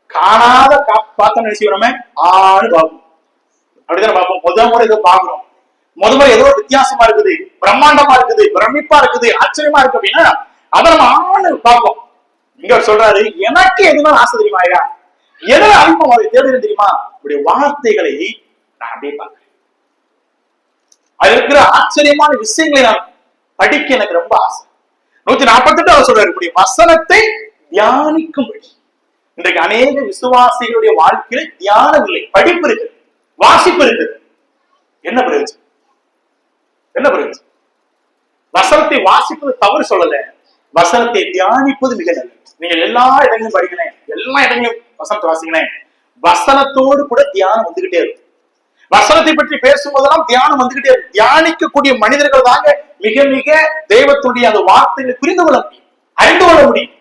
காணாத பார்த்தோம் நினைச்சுக்கிறோமே, ஆடு பார்ப்போம். அப்படிதான் பார்ப்போம். முதல் முறை ஏதோ பாக்குறோம், முதல்ல ஏதோ வித்தியாசமா இருக்குது, பிரம்மாண்டமா இருக்குது, பிரமிப்பா இருக்குது, ஆச்சரியமா இருக்கு அப்படின்னா அதை நம்ம ஆணு பார்ப்போம். இங்க சொல்றாரு, எனக்கு எதுனாலும் ஆசை தெரியுமாயா, எதில் அனுப்பம் அதை தேடுறது தெரியுமா? இப்படி வார்த்தைகளை நான் அப்படியே பார்க்கிறேன். அது இருக்கிற ஆச்சரியமான விஷயங்களை நான் படிக்க எனக்கு ரொம்ப ஆசை. 148 அவர் சொல்றாரு, இப்படி வசனத்தை தியானிக்கும்படி. இன்றைக்கு அநேக விசுவாசிகளுடைய வாழ்க்கையில தியானம் இல்லை, படிப்பு இருக்கு, வாசிப்பு இருக்கு. என்ன பிரயோஜனம்? என்ன பிரயோஜனம்? வசனத்தை வாசிப்பது தவறு சொல்லல, வசனத்தை தியானிப்பது மிக நல்லது. நீங்க எல்லா இடங்களும் படிக்கணும், எல்லா இடங்களும் வசனத்தை வாசிக்கணும். வசனத்தோடு கூட தியானம் வந்துகிட்டே இருக்கும். வசனத்தை பற்றி பேசும்போதெல்லாம் தியானம் வந்துகிட்டே இருக்கும். தியானிக்கக்கூடிய மனிதர்கள் தாங்க மிக மிக தெய்வத்துடைய அந்த வார்த்தைகளை புரிந்து கொள்ள முடியும், அறிந்து கொள்ள முடியும்.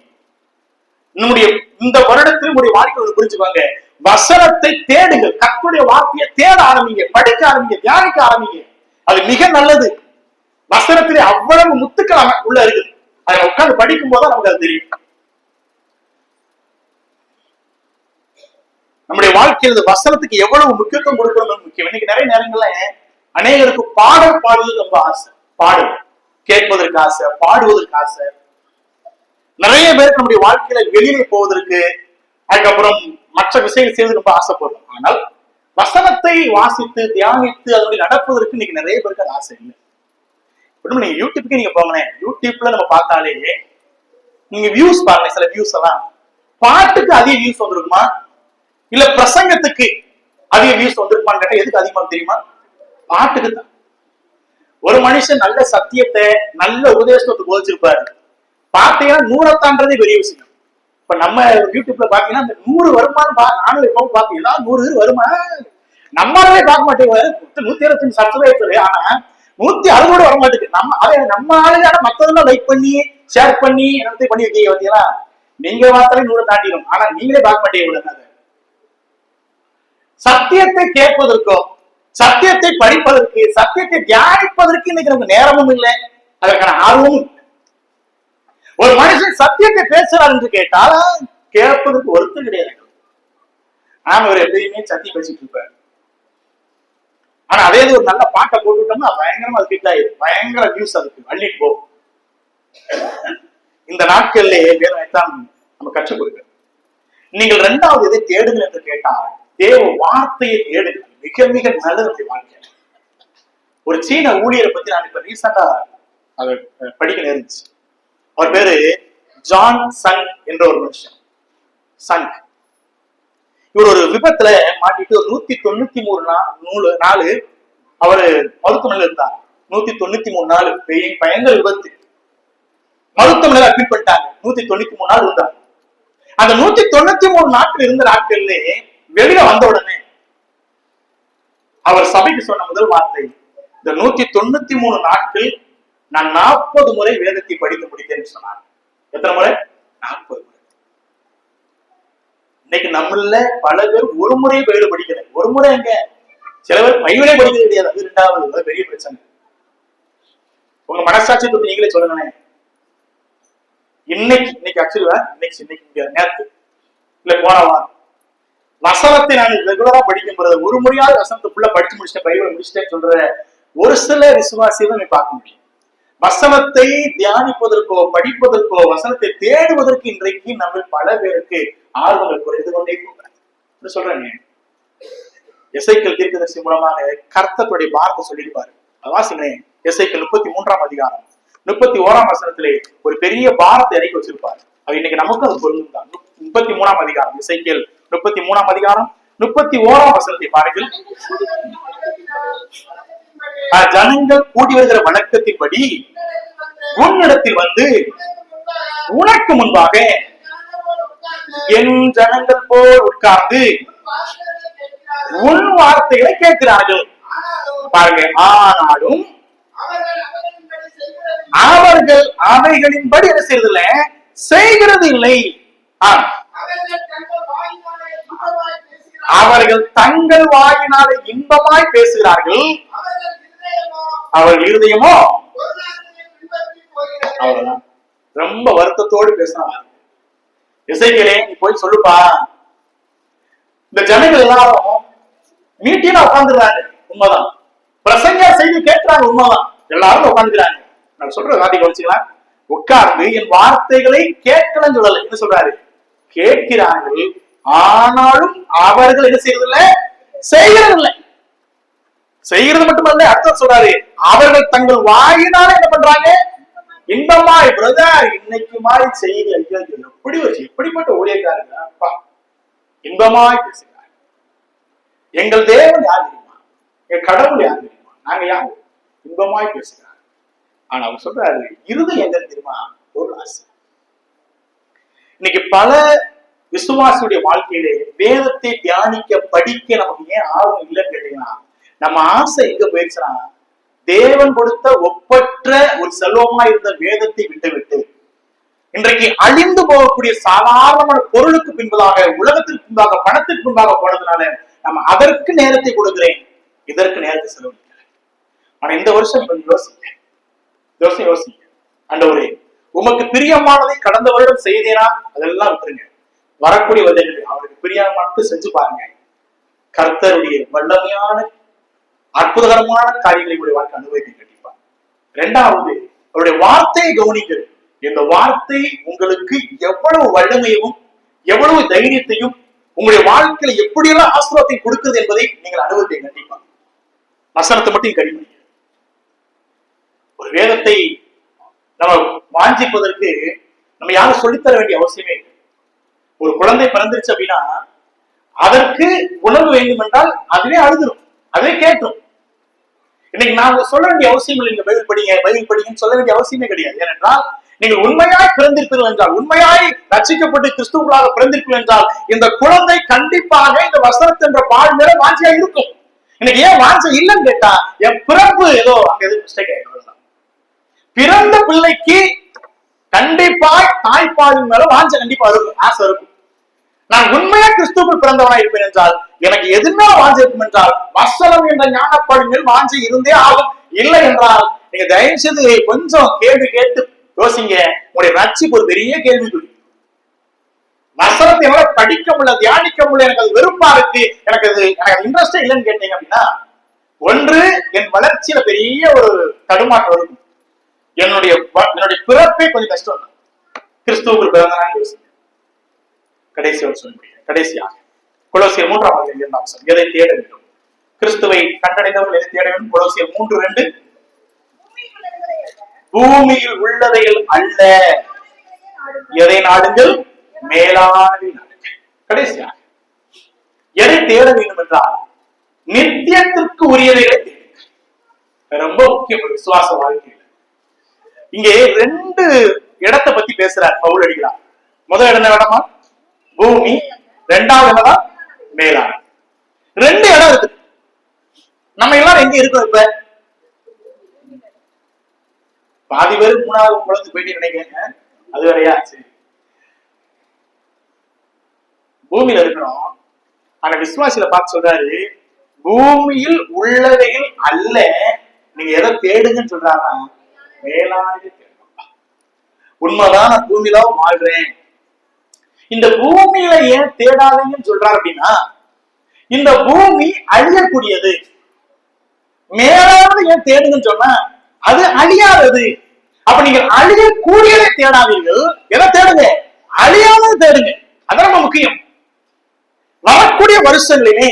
நம்முடைய இந்த வருடத்தில் நம்முடைய வாழ்க்கையை புரிஞ்சுப்பாங்க. வசனத்தை தேடுங்கள், கர்த்தருடைய வார்த்தையை தேட ஆரம்பிங்க, படிக்க ஆரம்பிங்க, தியானிக்க ஆரம்பிங்க. அது மிக நல்லது. வசனத்திலே அவ்வளவு முத்துக்கள் உள்ள இருக்குது. அதை உட்கார்ந்து படிக்கும் போது நமக்கு அது தெரியும். நம்முடைய வாழ்க்கையில் இந்த வசனத்துக்கு எவ்வளவு முக்கியத்துவம் கொடுக்கணும் முக்கியம். இன்னைக்கு நிறைய நேரங்கள்ல அநேகருக்கு பாடல் பாடுவது ரொம்ப ஆசை, பாடல் கேட்பதற்கு ஆசை, பாடுவதற்கு ஆசை. நிறைய பேருக்கு நம்முடைய வாழ்க்கையில வெளியிலே போவதற்கு, அதுக்கப்புறம் மற்ற விஷயங்கள் செய்வது ரொம்ப ஆசைப்படுறோம். ஆனால் வசனத்தை வாசித்து தியானித்து அதனுடைய நடப்பதற்கு இன்னைக்கு நிறைய பேருக்கு அது ஆசை இல்லை. நீங்க யூடியூப்க்கு நீங்க போங்களேன், யூடியூப்ல நம்ம பார்த்தாலே நீங்க வியூஸ் பாருங்க. சில வியூஸ் எல்லாம் பாட்டுக்கு அதிக வியூஸ் வந்திருக்குமா, இல்ல பிரசங்கத்துக்கு அதிக வியூஸ் வந்திருக்குமான்னு கேட்டா எதுக்கு அதிகமா தெரியுமா? பாட்டுக்கு தான். ஒரு மனுஷன் நல்ல சத்தியத்தை நல்ல உபதேசத்தை போதிச்சிருப்பாரு, பாத்தீங்கன்னா 100 தாண்டதே பெரிய விஷயம். இப்ப நம்ம யூடியூப்ல பாத்தீங்கன்னா 100 வருமானம் நானும் எப்பவும் பார்த்து ஏதாவது 100 வருமா, நம்மளாவே பார்க்க மாட்டேங்க. 125 சப்ஸ்கிரைபர், ஆனா 160 வர மாட்டேங்குது. நம்ம ஆளுங்க மத்ததெல்லாம் லைக் பண்ணி ஷேர் பண்ணி எல்லாத்தையும் பண்ணி வைக்க பார்த்தீங்களா? நீங்க பார்த்தாலே 100 தாண்டிடும், ஆனா நீங்களே பார்க்க மாட்டேங்க. சத்தியத்தை கேட்பதற்கோ, சத்தியத்தை படிப்பதற்கு, சத்தியத்தை தியானிப்பதற்கு இன்னைக்கு நமக்கு நேரமும் இல்லை, அதற்கான ஆர்வமும் இல்லை. ஒரு மனுஷன் சத்தியத்தை பேசுறார் என்று கேட்டால் கேட்பதற்கு ஒருத்தர் கிடையாது. ஆனா அவர் எப்பயுமே சத்தியம் பேசிட்டு இருப்பார். ஆனா அதே ஒரு நல்ல பாட்டை போட்டுட்டோம்னா பயங்கரமா அது ஃபிட் ஆயிடும், பயங்கர வியூஸ் அதுக்கு அள்ளிட்டு போகும். இந்த நாட்கள்ல வேதனைத்தான் நம்ம கற்றுக் கொடுக்க. நீங்கள் 2வது எதை தேடுங்கள் என்று கேட்டால் தேவ வார்த்தையை தேடுங்கள். மிக மிக நல்லது வாழ்க்கை. ஒரு சீன ஊழியரை பத்தி நான் இப்ப ரீசெண்டா அதை படிக்க நேர்ந்துச்சு. அவர் பேரு ஜான் சங் என்ற ஒரு மனுஷன். சங் இவர் ஒரு விபத்துல மாட்டிட்டு ஒரு 193 நாள் அவரு மருத்துவமனையில் இருந்தார். 193 நாள் பயங்கர விபத்து. மருத்துவமனையில் அட்மிட் பண்ணிட்டாங்க. 193 நாள் இருந்தார். அந்த 193 நாட்கள் இருந்த நாட்கள்ல வெளியில வந்த உடனே அவர் சபைக்கு சொன்ன முதல் வார்த்தை, இந்த 193 நாட்கள் நான் 40 முறை வேதத்தை படித்து முடித்தேன்னு சொன்னார். எத்தனை முறை? 40 முறை. இன்னைக்கு நம்மள பல பேர் ஒரு முறையே பைபிள் படிக்கல. ஒரு முறை எங்க? சில பேர் பைபிளே படிக்கிறது கிடையாது. அது இரண்டாவது பெரிய பிரச்சனை. உங்க மனசாட்சி தொட்டு நீங்களே சொல்லுங்களேன். இன்னைக்கு ஆக்சுவலா இன்னைக்கு நேரத்து இல்ல போன வாரம் வசனத்தை நான் ரெகுலரா படிக்கும் போது ஒரு முறையாவது வசனத்துக்குள்ள படிச்சு முடிச்சிட்டேன், பைபிள் முடிச்சிட்டேன்னு சொல்ற ஒரு சில விசுவாசியை நீ பார்க்க முடியும். வசனத்தை தியானிப்பதற்கோ படிப்பதற்கோ வசனத்தை தேடுவதற்கு இன்றைக்கு நம்ம பல பேருக்கு ஆர்வங்கள் குறைந்து கொண்டே போகிறார் சொல்றேன். எசேக்கியேல் தீர்க்கதரிசி மூலமாக கர்த்தருடைய வார்த்தை சொல்லியிருப்பாரு. வாசிங்களேன். எசேக்கியேல் 33ஆம் அதிகாரம் 31ஆம் வசனத்திலே ஒரு பெரிய பாரத்தை இறக்கி வச்சிருப்பாரு. அது இன்னைக்கு நமக்கு அது பொருந்தும் தான். 33ஆம் அதிகாரம் எசேக்கியேல் 33ஆம் அதிகாரம் 31ஆம் வசனத்தை பாருங்கள். ஜனங்கள் கூடி வருகிற வழக்கத்தின்படி உன்னிடத்தில் வந்து உனக்கு முன்பாக என் ஜனங்கள் போல் உட்கார்ந்து உன் வார்த்தைகளை கேட்கிறார்கள். பாருங்க. ஆனாலும் அவர்கள் அவைகளின்படி என்ன செய்யறதில்ல, செய்கிறது இல்லை. அவர்கள் தங்கள் வாயினாலே இன்பமாய் பேசுகிறார்கள், அவர்கள் இருதயமோ அவ்வளவுதான். ரொம்ப வருத்தத்தோடு பேசுறாங்க. எசேக்கியேலே நீ போய் சொல்லுப்பா, இந்த ஜனங்கள் எல்லாரும் மீட்டிங்ல உட்கார்ந்துறாங்க, உண்மைதான். பிரசங்க செய்தி கேட்கிறாங்க, உண்மைதான். எல்லாரும் உட்கார்ந்துக்கிறாங்க. நான் சொல்ற வார்த்தை கவனிச்சுக்கலாம். உட்கார்ந்து என் வார்த்தைகளை கேட்கலன்னு சொல்லல. என்ன சொல்றாரு? கேட்கிறார்கள், ஆனாலும் அவர்கள் என்ன செய்யறதில்லை, செய்யறதில்லை. செய்கிறது மட்டுமல்ல, அர்த்தம் சொல்றாரு, அவர்கள் தங்கள் வாயினால என்ன பண்றாங்க, இன்பமாய். பிரதர், இன்னைக்கு மாதிரி செய்தி ஐயா எப்படி வச்சு இப்படிப்பட்ட ஊழியக்காரங்க அப்பா இன்பமாய் பேசுகிறார். எங்கள் தேவன் யார் தெரியுமா? என் கடவுள் யார் தெரியுமா? நாங்க யார்? இன்பமாய் பேசுகிறார். ஆனா அவர் சொல்றாரு, இருதயம் எங்க தெரியுமா? ஒரு ஆசை. இன்னைக்கு பல விசுவாசியுடைய வாழ்க்கையிலே வேதத்தை தியானிக்க படிக்க நமக்கு ஏன் ஆர்வம் இல்லைன்னு கேட்டீங்கன்னா, நம்ம ஆசை எங்க போயிடுச்சுன்னா, தேவன் கொடுத்த ஒப்பற்ற ஒரு செல்வமா இருந்த வேதத்தை விட்டு இன்றைக்கு அழிந்து போகக்கூடிய சாதாரணமான பொருளுக்கு பின்பதாக, உலகத்திற்கு பின்பாக, பணத்திற்கு பின்பாக போனதுனால நம்ம அதற்கு நேரத்தை கொடுக்கிறேன், இதற்கு நேரத்தை செலவழிக்கிறேன். ஆனா இந்த வருஷம் யோசிங்க. ஆண்டவரே, உமக்கு பிரியமானதை கடந்த வருடம் செய்தேனா அதெல்லாம் விட்டுருங்க. வரக்கூடிய வருடங்கள் அவருக்கு பிரியமான மட்டும் செஞ்சு பாருங்க. கர்த்தருடைய வல்லமையான அற்புதகரமான காரியங்களை உடைய வாழ்க்கை அனுபவிக்க கண்டிப்பா. இரண்டாவது, அவருடைய வார்த்தையை கவனிக்க. இந்த வார்த்தை உங்களுக்கு எவ்வளவு வல்லமையும் எவ்வளவு தைரியத்தையும் உங்களுடைய வாழ்க்கையில எப்படியெல்லாம் ஆசீர்வாதத்தை கொடுக்குது என்பதை நீங்கள் அனுபவிக்க கண்டிப்பா. வசனத்தை மட்டும் கடிப்பீங்க. ஒரு வேதத்தை நம்ம வாஞ்சிப்பதற்கு நம்ம யாரும் சொல்லித்தர வேண்டிய அவசியமே இல்லை. ஒரு குழந்தை பிறந்துருச்சு அப்படின்னா அதற்கு உணவு வேண்டும் என்றால் அதுவே அழுதுரும், அதுவே கேட்கும். இன்னைக்கு நாங்க சொல்ல வேண்டிய அவசியம் இல்லை, நீங்க பைபிள் படிங்கன்னு சொல்ல வேண்டிய அவசியமே கிடையாது. ஏனென்றால் நீங்கள் உண்மையாய் பிறந்திருப்பீர்கள் என்றால், உண்மையாய் ரட்சிக்கப்பட்டு கிறிஸ்துவுக்குள்ளாக பிறந்திருப்பீர்கள் என்றால், இந்த குழந்தை கண்டிப்பாக இந்த வசனத்தை என்ற பால் மேல வாஞ்சியா இருக்கும். இன்னைக்கு ஏன் வாஞ்சை இல்லைன்னு கேட்டா, என் பிறப்பு ஏதோ அங்க எதுவும் மிஸ்டேக் ஆயிடும். பிறந்த பிள்ளைக்கு கண்டிப்பாய் தாய்ப்பாலின் மேல வாஞ்சை கண்டிப்பா இருக்கும், ஆசை இருக்கும். நான் உண்மையா கிறிஸ்துவுக்குள் பிறந்தவனா இருப்பேன் என்றால் எனக்கு எதுவுமே வாஞ்சை இருக்கும் என்றால் வசனம் என்ற ஞானப்பாடின் மேல் வாஞ்சை இருந்தே ஆகும். இல்லை என்றால் நீங்க தயவு செய்து கொஞ்சம் கேள்வி கேட்டு யோசிங்க. உங்களுடைய ரட்சிப்பு ஒரு பெரிய கேள்விக்குறி. வசனத்தை எவ்வளவு படிக்க முடியல, தியானிக்க முடியல, எனக்கு அது வெறுப்பா இருக்கு, எனக்கு இன்ட்ரெஸ்டே இல்லைன்னு கேட்டீங்க அப்படின்னா, ஒன்று என் வளர்ச்சியில பெரிய ஒரு தடுமாற்றம் இருக்கும். என்னுடைய பிறப்பே கொஞ்சம் கஷ்டம் தான். கிறிஸ்துவுக்குள் பிறந்தனான்னு யோசிங்க. கடைசியாக கொலோசியர் 3ஆம் அதிகாரம் எதை தேட வேண்டும்? கிறிஸ்துவை கண்டடைந்தவர்கள் எதை தேட வேண்டும்? கொலோசியர் 3:2 பூமியில் உள்ளவைகள் அல்ல, எதை நாடுங்கள்? மேலானவை நாடுங்கள். கடைசியாக எதை தேட வேண்டும் என்றால் நித்தியத்திற்கு உரியவைகளை தேடுங்கள். ரொம்ப முக்கியம் விசுவாச வாழ்க்கையில். இங்கே 2 இடத்தை பத்தி பேசுறார் பவுல் அடிகளார். முதல் இடம் இடமா? பூமி. 2வது இடமா? மேலான. 2 இடம் இருக்கு. நம்ம எல்லாரும் எங்க இருக்கோம்? இப்ப பாதி பேர் 3வது குளத்துக்கு போயிட்டு நினைக்கிறேங்க. அது வேறையா? சரி, பூமியில இருக்கிறோம். ஆனா விசுவாசியில பார்த்து சொல்றாரு, பூமியில் உள்ளவைகள் அல்ல, நீங்க எதை தேடுங்கன்னு சொல்றாங்கன்னா மேலானது தேடணும். உண்மைதான், நான் பூமியில வாழ்றேன். இந்த பூமியில ஏன் தேடாதீங்கன்னு சொல்றாரு அப்படின்னா, இந்த பூமி அழியக்கூடியது. மேலானது ஏன் தேடுங்கன்னு சொன்னா அது அழியாதது. அப்ப நீங்க அழியக்கூடியதை தேடாதீர்கள், எதை தேடுங்க? அழியாதது தேடுங்க. அதான் ரொம்ப முக்கியம். வரக்கூடிய வருஷங்களிலே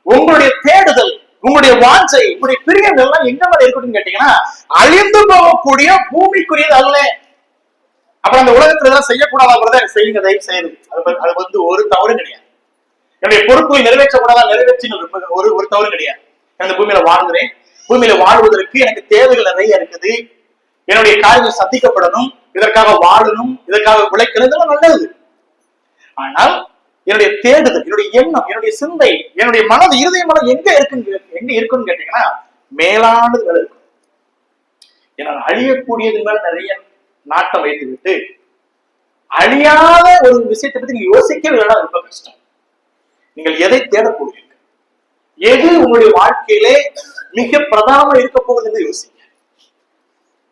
உங்களுடைய தேடுதல், உங்களுடைய வாஞ்சை, உங்களுடைய பிரியங்கள் எல்லாம் எங்க மேல இருக்கணும்னு கேட்டீங்கன்னா அழிந்து போகக்கூடிய பூமிக்குரியது அல்ல. அப்புறம் அந்த உலகத்துல எல்லாம் செய்யக்கூடாத செய்யுங்க, தயவு செய்து. அது ஒரு தவறு கிடையாது. என்னுடைய பொறுப்பை நிறைவேற்றக்கூடாதா, நிறைவேற்றி ஒரு தவறு கிடையாது. அந்த பூமியில வாழ்கிறேன். பூமியில வாழ்வதற்கு எனக்கு தேவைகள் நிறைய இருக்குது. என்னுடைய காரியங்கள் சந்திக்கப்படணும், இதற்காக வாழணும், இதற்காக உழைக்கணும், இதெல்லாம் நல்லது. ஆனால் என்னுடைய தேடுதல், என்னுடைய எண்ணம், என்னுடைய சிந்தை, என்னுடைய மனது, இருதய மனம் எங்க இருக்குன்னு கேட்டீங்கன்னா மேலானது இருக்கும். என்னால் அழியக்கூடியது மேல நிறைய நாட்டம் வைத்து விட்டு அழியாத ஒரு விஷயத்தை பத்தி நீங்க யோசிக்கவே ரொம்ப கஷ்டம். நீங்கள் எதை தேட போகிறீர்கள்? எது உங்களுடைய வாழ்க்கையிலே மிக பிரதானமா இருக்க போகுது என்று யோசிங்க.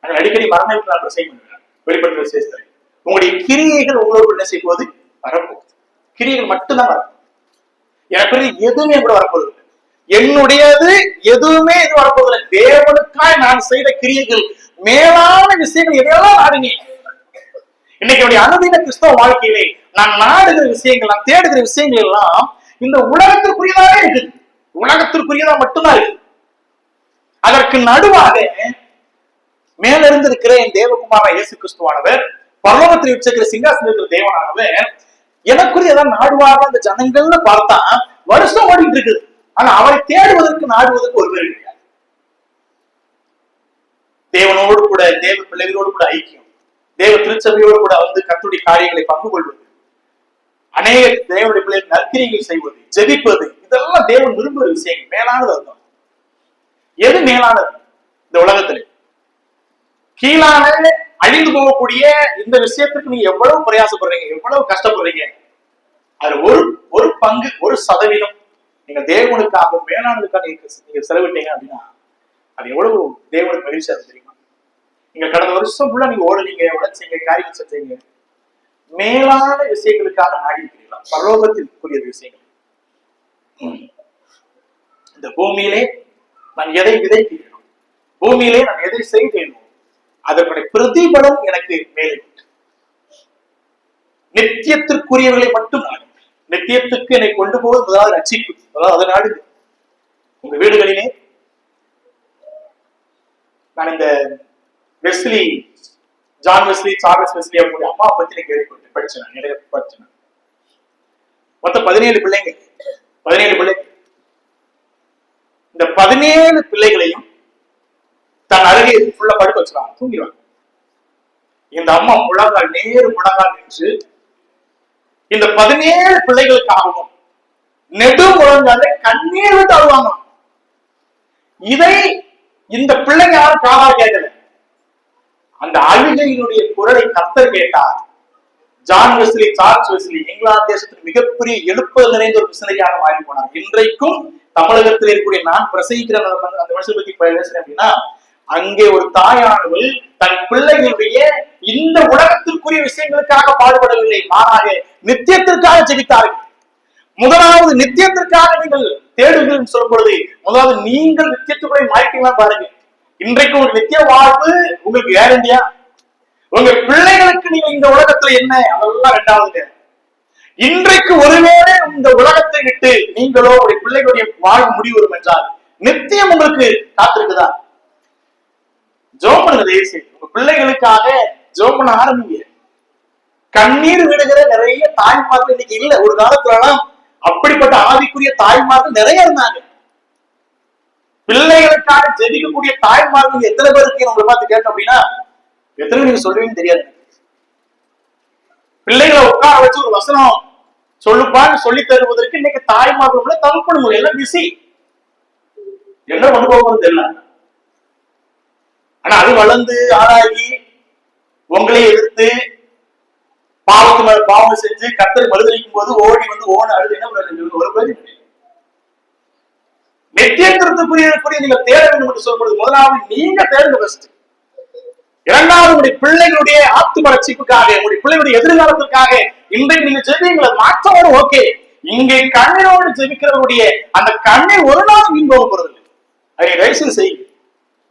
அடிக்கடி மரண செய்ய வெளிப்படுத்த விசேஷத்தை உங்களுடைய கிரியைகள் உங்களோடு என்ன செய்ய போது? வரப்போகுது. கிரியைகள் மட்டும்தான் வரும். எனக்கு எதுவுமே கூட வரப்போகுது. என்னுடையது எதுவுமே இது வரப்போதில்லை. தேவனுக்காய் நான் செய்த கிரியைகள், மேலான விஷயங்கள் எதையெல்லாம் நாடுங்க. இன்னைக்கு என்னுடைய அனுதின கிறிஸ்தவ வாழ்க்கையிலே நான் நாடுகிற விஷயங்கள், நான் தேடுகிற விஷயங்கள் எல்லாம் இந்த உலகத்திற்குரியதாவே இருக்குது. உலகத்திற்குரியதா மட்டும்தான் இருக்கு. அதற்கு நடுவாக மேல இருந்து இருக்கிற என் தேவகுமார இயேசு கிறிஸ்துவானவர், பரலோகத்தில் வச்சிருக்கிற சிங்காசனத்தில் தேவனானவர் எனக்குரியதான் நாடுவாக அந்த ஜனங்கள்னு பார்த்தா வருஷம் ஓடிட்டு இருக்குது. ஆனா அவரை தேடுவதற்கு நாடுவதற்கு ஒரு பேர் கிடையாது. தேவனோடு கூட, தேவ பிள்ளைகளோடு கூட ஐக்கியம், தேவ திருச்சபையோடு கூட கர்த்தருடைய காரியங்களை பங்கு கொள்வது, அநேக தேவனுடைய பிள்ளைகள் நற்கிரியைகள் செய்வது, ஜெபிப்பது, இதெல்லாம் தேவன் விரும்புகிற விஷயங்கள். மேலானது அதுதான். எது மேலானது இந்த உலகத்துல? கீழான அழிந்து போகக்கூடிய இந்த விஷயத்துக்கு நீங்க எவ்வளவு பிரயாசப்படுறீங்க, எவ்வளவு கஷ்டப்படுறீங்க, அது ஒரு பங்கு, 1% நீங்க தேவனுக்காக மேலானதுக்காக நீங்க செலவிட்டீங்க அப்படின்னா அது எவ்வளவு தேவனுக்கு மகிழ்ச்சியா தெரியுமா? நீங்க கடந்த வருஷம் ஃபுல்லா நீங்க ஓடுனீங்க, உழைச்சீங்க, காரியம் செஞ்சீங்க, மேலான விஷயங்களுக்காக நாடி இருக்கிறீங்களா? பரலோகத்திற்குரிய விஷயங்கள். இந்த பூமியிலே நான் எதை விதைக்கிறேன், பூமியிலே நான் எதை செய்தேனோ அதற்குடைய பிரதிபலம் எனக்கு மேலே உண்டு. நித்தியத்திற்குரியவர்களை மட்டும் நாடு. நித்தியத்துக்கு என்னை கொண்டு போவது முதலாவது ரட்சிப்பு. அதாவது அதை நாடு. உங்க வீடுகளிலே நான் இந்த Wesley, John Wesley, Charles Wesley அவங்களுடைய அம்மா பத்தி நான் கேள்விப்பட்டு படிச்சேன். மொத்தம் 17 பிள்ளைங்க. 17 பிள்ளைங்க. இந்த 17 பிள்ளைகளையும் தன் அருகே ஃபுல்லா படுக்க வச்சுருவாங்க, தூங்கிடுவாங்க. இந்த அம்மா முழங்கால் நின்று இந்த 17 பிள்ளைகளுக்காகவும் நெடு முழங்கால கண்ணீர் விட்டு அழுவாங்க. இதை இந்த பிள்ளைங்க யாரும் காதா கேட்கல. அந்த அழுகையினுடைய குரலை கர்த்தர் கேட்டார். John Wesley, Charles Wesley England தேசத்துக்கு மிகப்பெரிய எழுப்புதல் நிறைந்த ஒரு மிஷனரியாக மாறி போனார். இன்றைக்கும் தமிழகத்தில் இருக்கக்கூடிய நான் பிரசங்கிக்கிற அந்த மனுஷன் பத்தி பேசுறேன் அப்படின்னா, அங்கே ஒரு தாயானவள் தன் பிள்ளைகளுடைய இந்த உலகத்திற்குரிய விஷயங்களுக்காக பாடுபடவில்லை, மாறாக நித்தியத்திற்காக ஜெபித்தார்கள். முதலாவது நித்தியத்திற்காக நீங்கள் தேடுங்கள் சொல்லும் பொழுது முதலாவது நீங்கள் நித்தியத்துக்குள்ளே மாறிட்டீங்களா பாருங்க. இன்றைக்கு ஒரு நித்திய வாழ்வு உங்களுக்கு கேரண்டியா? உங்க பிள்ளைகளுக்கு நீங்க இந்த உலகத்துல என்ன, அதெல்லாம் 2வது. இன்றைக்கு ஒருவேளை இந்த உலகத்தை விட்டு நீங்களோ உங்களுடைய பிள்ளைகளுடைய வாழ்வு முடிவு வரும் என்றால் நித்தியம் உங்களுக்கு காத்திருக்குதா? ஜெபம் பண்ணுங்க. தயவு செய்து உங்க பிள்ளைகளுக்காக ஜெபம் பண்ண ஆரம்பிங்க. கண்ணீர் விடுகிற நிறைய தாய்மார்கள் இன்னைக்கு இல்ல. ஒரு காலத்துல எல்லாம் அப்படிப்பட்ட ஆவிக்குரிய தாய்மார்கள் நிறைய இருந்தாங்க. பிள்ளைகளுக்காக ஜெபிக்கக்கூடிய தாய்மார்கள் எத்தனை பேருக்கு உங்களை பார்த்து கேட்டோம் அப்படின்னா எத்தனை நீங்க சொல்லுவீங்கன்னு தெரியாது. பிள்ளைகளை உட்கார வச்சு ஒரு வசனம் சொல்லுப்பான்னு சொல்லி தருவதற்கு இன்னைக்கு தாய்மார்கள் தவிர்க்க முடியும். எல்லாம் பிஸி, என்ன கொண்டு போகிறது தெரியல. ஆனா அது வளர்ந்து ஆளாகி உங்களை எதிர்த்து பாவத்து மேல பாவம் செஞ்சு கர்த்தரை மறுதளிக்கும் போது ஓடி வந்து ஓன அழுது என்ன ஒரு பேர் நித்தியத்திற்குரிய நீங்க தேட வேண்டும் என்று சொல்றது. முதலாவது நீங்க தேடுங்க ஃபர்ஸ்ட். இரண்டாவது உங்களுடைய பிள்ளைகளுடைய ஆத்தும ரட்சிப்புக்காக, உங்களுடைய பிள்ளைகளுடைய எதிர்காலத்திற்காக இன்றைக்கு நீங்க ஜெபிங்களை மாற்றவோடு ஓகே. இங்கே கண்ணீரோடு ஜெபிக்கிறவருடைய அந்த கண்ணீர் ஒரு நாள் மீன் போக போறது. அதை தயவுசெய்து செய்யுங்க.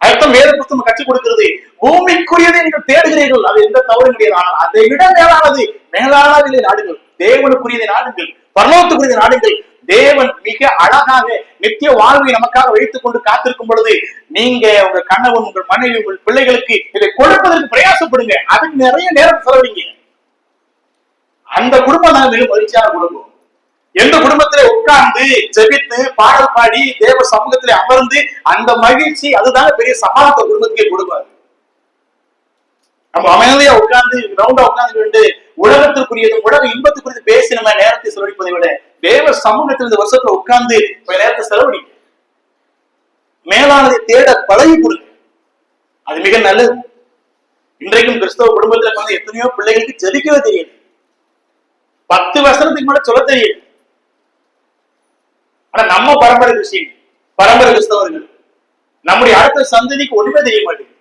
அர்த்தம் வேத புத்தகம் கற்றுக் கொடுக்கிறது. பூமிக்குரியதை நீங்கள் தேடுகிறீர்கள், அது எந்த தவறு கிடையாது. ஆனால் அதை விட மேலானதிலே நாடுங்கள். தேவனுக்குரியதை நாடுங்கள், பரலோகத்துக்குரியதை நாடுங்கள். தேவன் மிக அழகாக நித்திய வாழ்வை நமக்காக வைத்துக் கொண்டு காத்திருக்கும் பொழுது நீங்க உங்க கணவன், உங்கள் மனைவி, உங்கள் பிள்ளைகளுக்கு இதை கொடுப்பதற்கு பிரயாசப்படுங்க. அதுக்கு நிறைய நேரம் செலவழிங்க. அந்த குடும்பம் தான் மிக மகிழ்ச்சியான குடும்பம். எந்த குடும்பத்திலே உட்கார்ந்து ஜெபித்து பாடல் பாடி தேவ சமூகத்திலே அமர்ந்து அந்த மகிழ்ச்சி, அதுதான் பெரிய சமாளத்தை குடும்பத்துக்கே கொடுப்பாரு. நம்ம அமைதியா உட்கார்ந்து ரவுண்டா உட்கார்ந்து உலகத்திற்குரியதும் உலக இன்பத்துக்குரியது பேசி நம்ம நேரத்தை செலவழிப்பதை விட தேவ சமூகத்தில் இந்த வருஷத்துல உட்கார்ந்து நேரத்தை செலவழிக்க, மேலானதை தேட பழகி கொடுங்க. அது மிக நல்லது. இன்றைக்கும் கிறிஸ்தவ குடும்பத்துல வந்து எத்தனையோ பிள்ளைகளுக்கு ஜெபிக்கவே தெரியும். 10 வசனத்துக்கு மேல சொல்ல தெரியும். ஆனா நம்ம பரம்பரை கிறிஸ்தவர்கள் நம்முடைய அடுத்த சந்ததிக்கு ஒண்ணுமே தெரிய மாட்டேங்குது.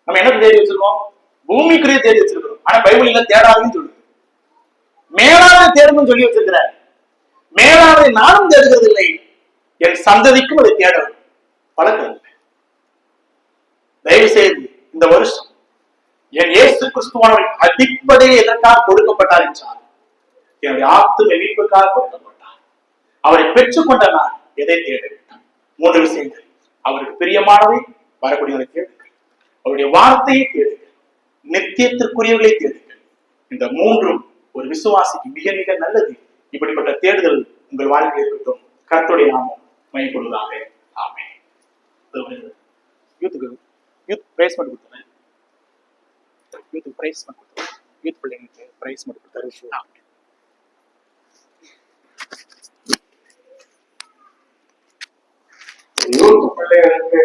நம்ம என்ன தேடி வச்சிருக்கோம்? பூமிக்குரிய தேடி வச்சிருக்கிறோம். ஆனா பைபிள்ல தேடாதுன்னு சொல்லுது. மேலானதை தேடணும்னு சொல்லி வச்சிருக்கிறார். மேலானதை நானும் தேடுகிறது இல்லை, என் சந்ததிக்கும் அதை தேட பழக்கம். தயவு செய்து இந்த வருஷம் என் இயேசு கிறிஸ்துவானவர் அடிப்படையில் எதற்காக கொடுக்கப்பட்டார் என்றால் என்னுடைய ஆத்தும மீட்புக்காக கொடுக்கப்பட்டார். அவரை பெற்றுக்கொண்ட நான் எதை தேட வேண்டும்? 3 விஷயங்கள். அவருக்கு பிரியமானதை வரக்கூடியவரை தேடுங்கள், அவருடைய வார்த்தையை தேடுங்கள், நித்தியத்திற்குரியவர்களை தேடுங்கள். இந்த 3ம் ஒரு விசுவாசிக்கு மிக மிக நல்லது. இப்படிப்பட்ட தேடுதல் உங்கள் வாழ்க்கையில் இருக்கட்டும். கர்த்தருடைய நாமம் மையப்படுவதாக. ஆமென். யூத் பிரைஸ் மட்டும் கொடுத்தேன். யூத் பிரைஸ் மட்டும் கொடுத்தேன். யூத் பிள்ளைங்களுக்கு பிரைஸ் மட்டும் கொடுத்தாரு. யூத் பிள்ளைகளுக்கு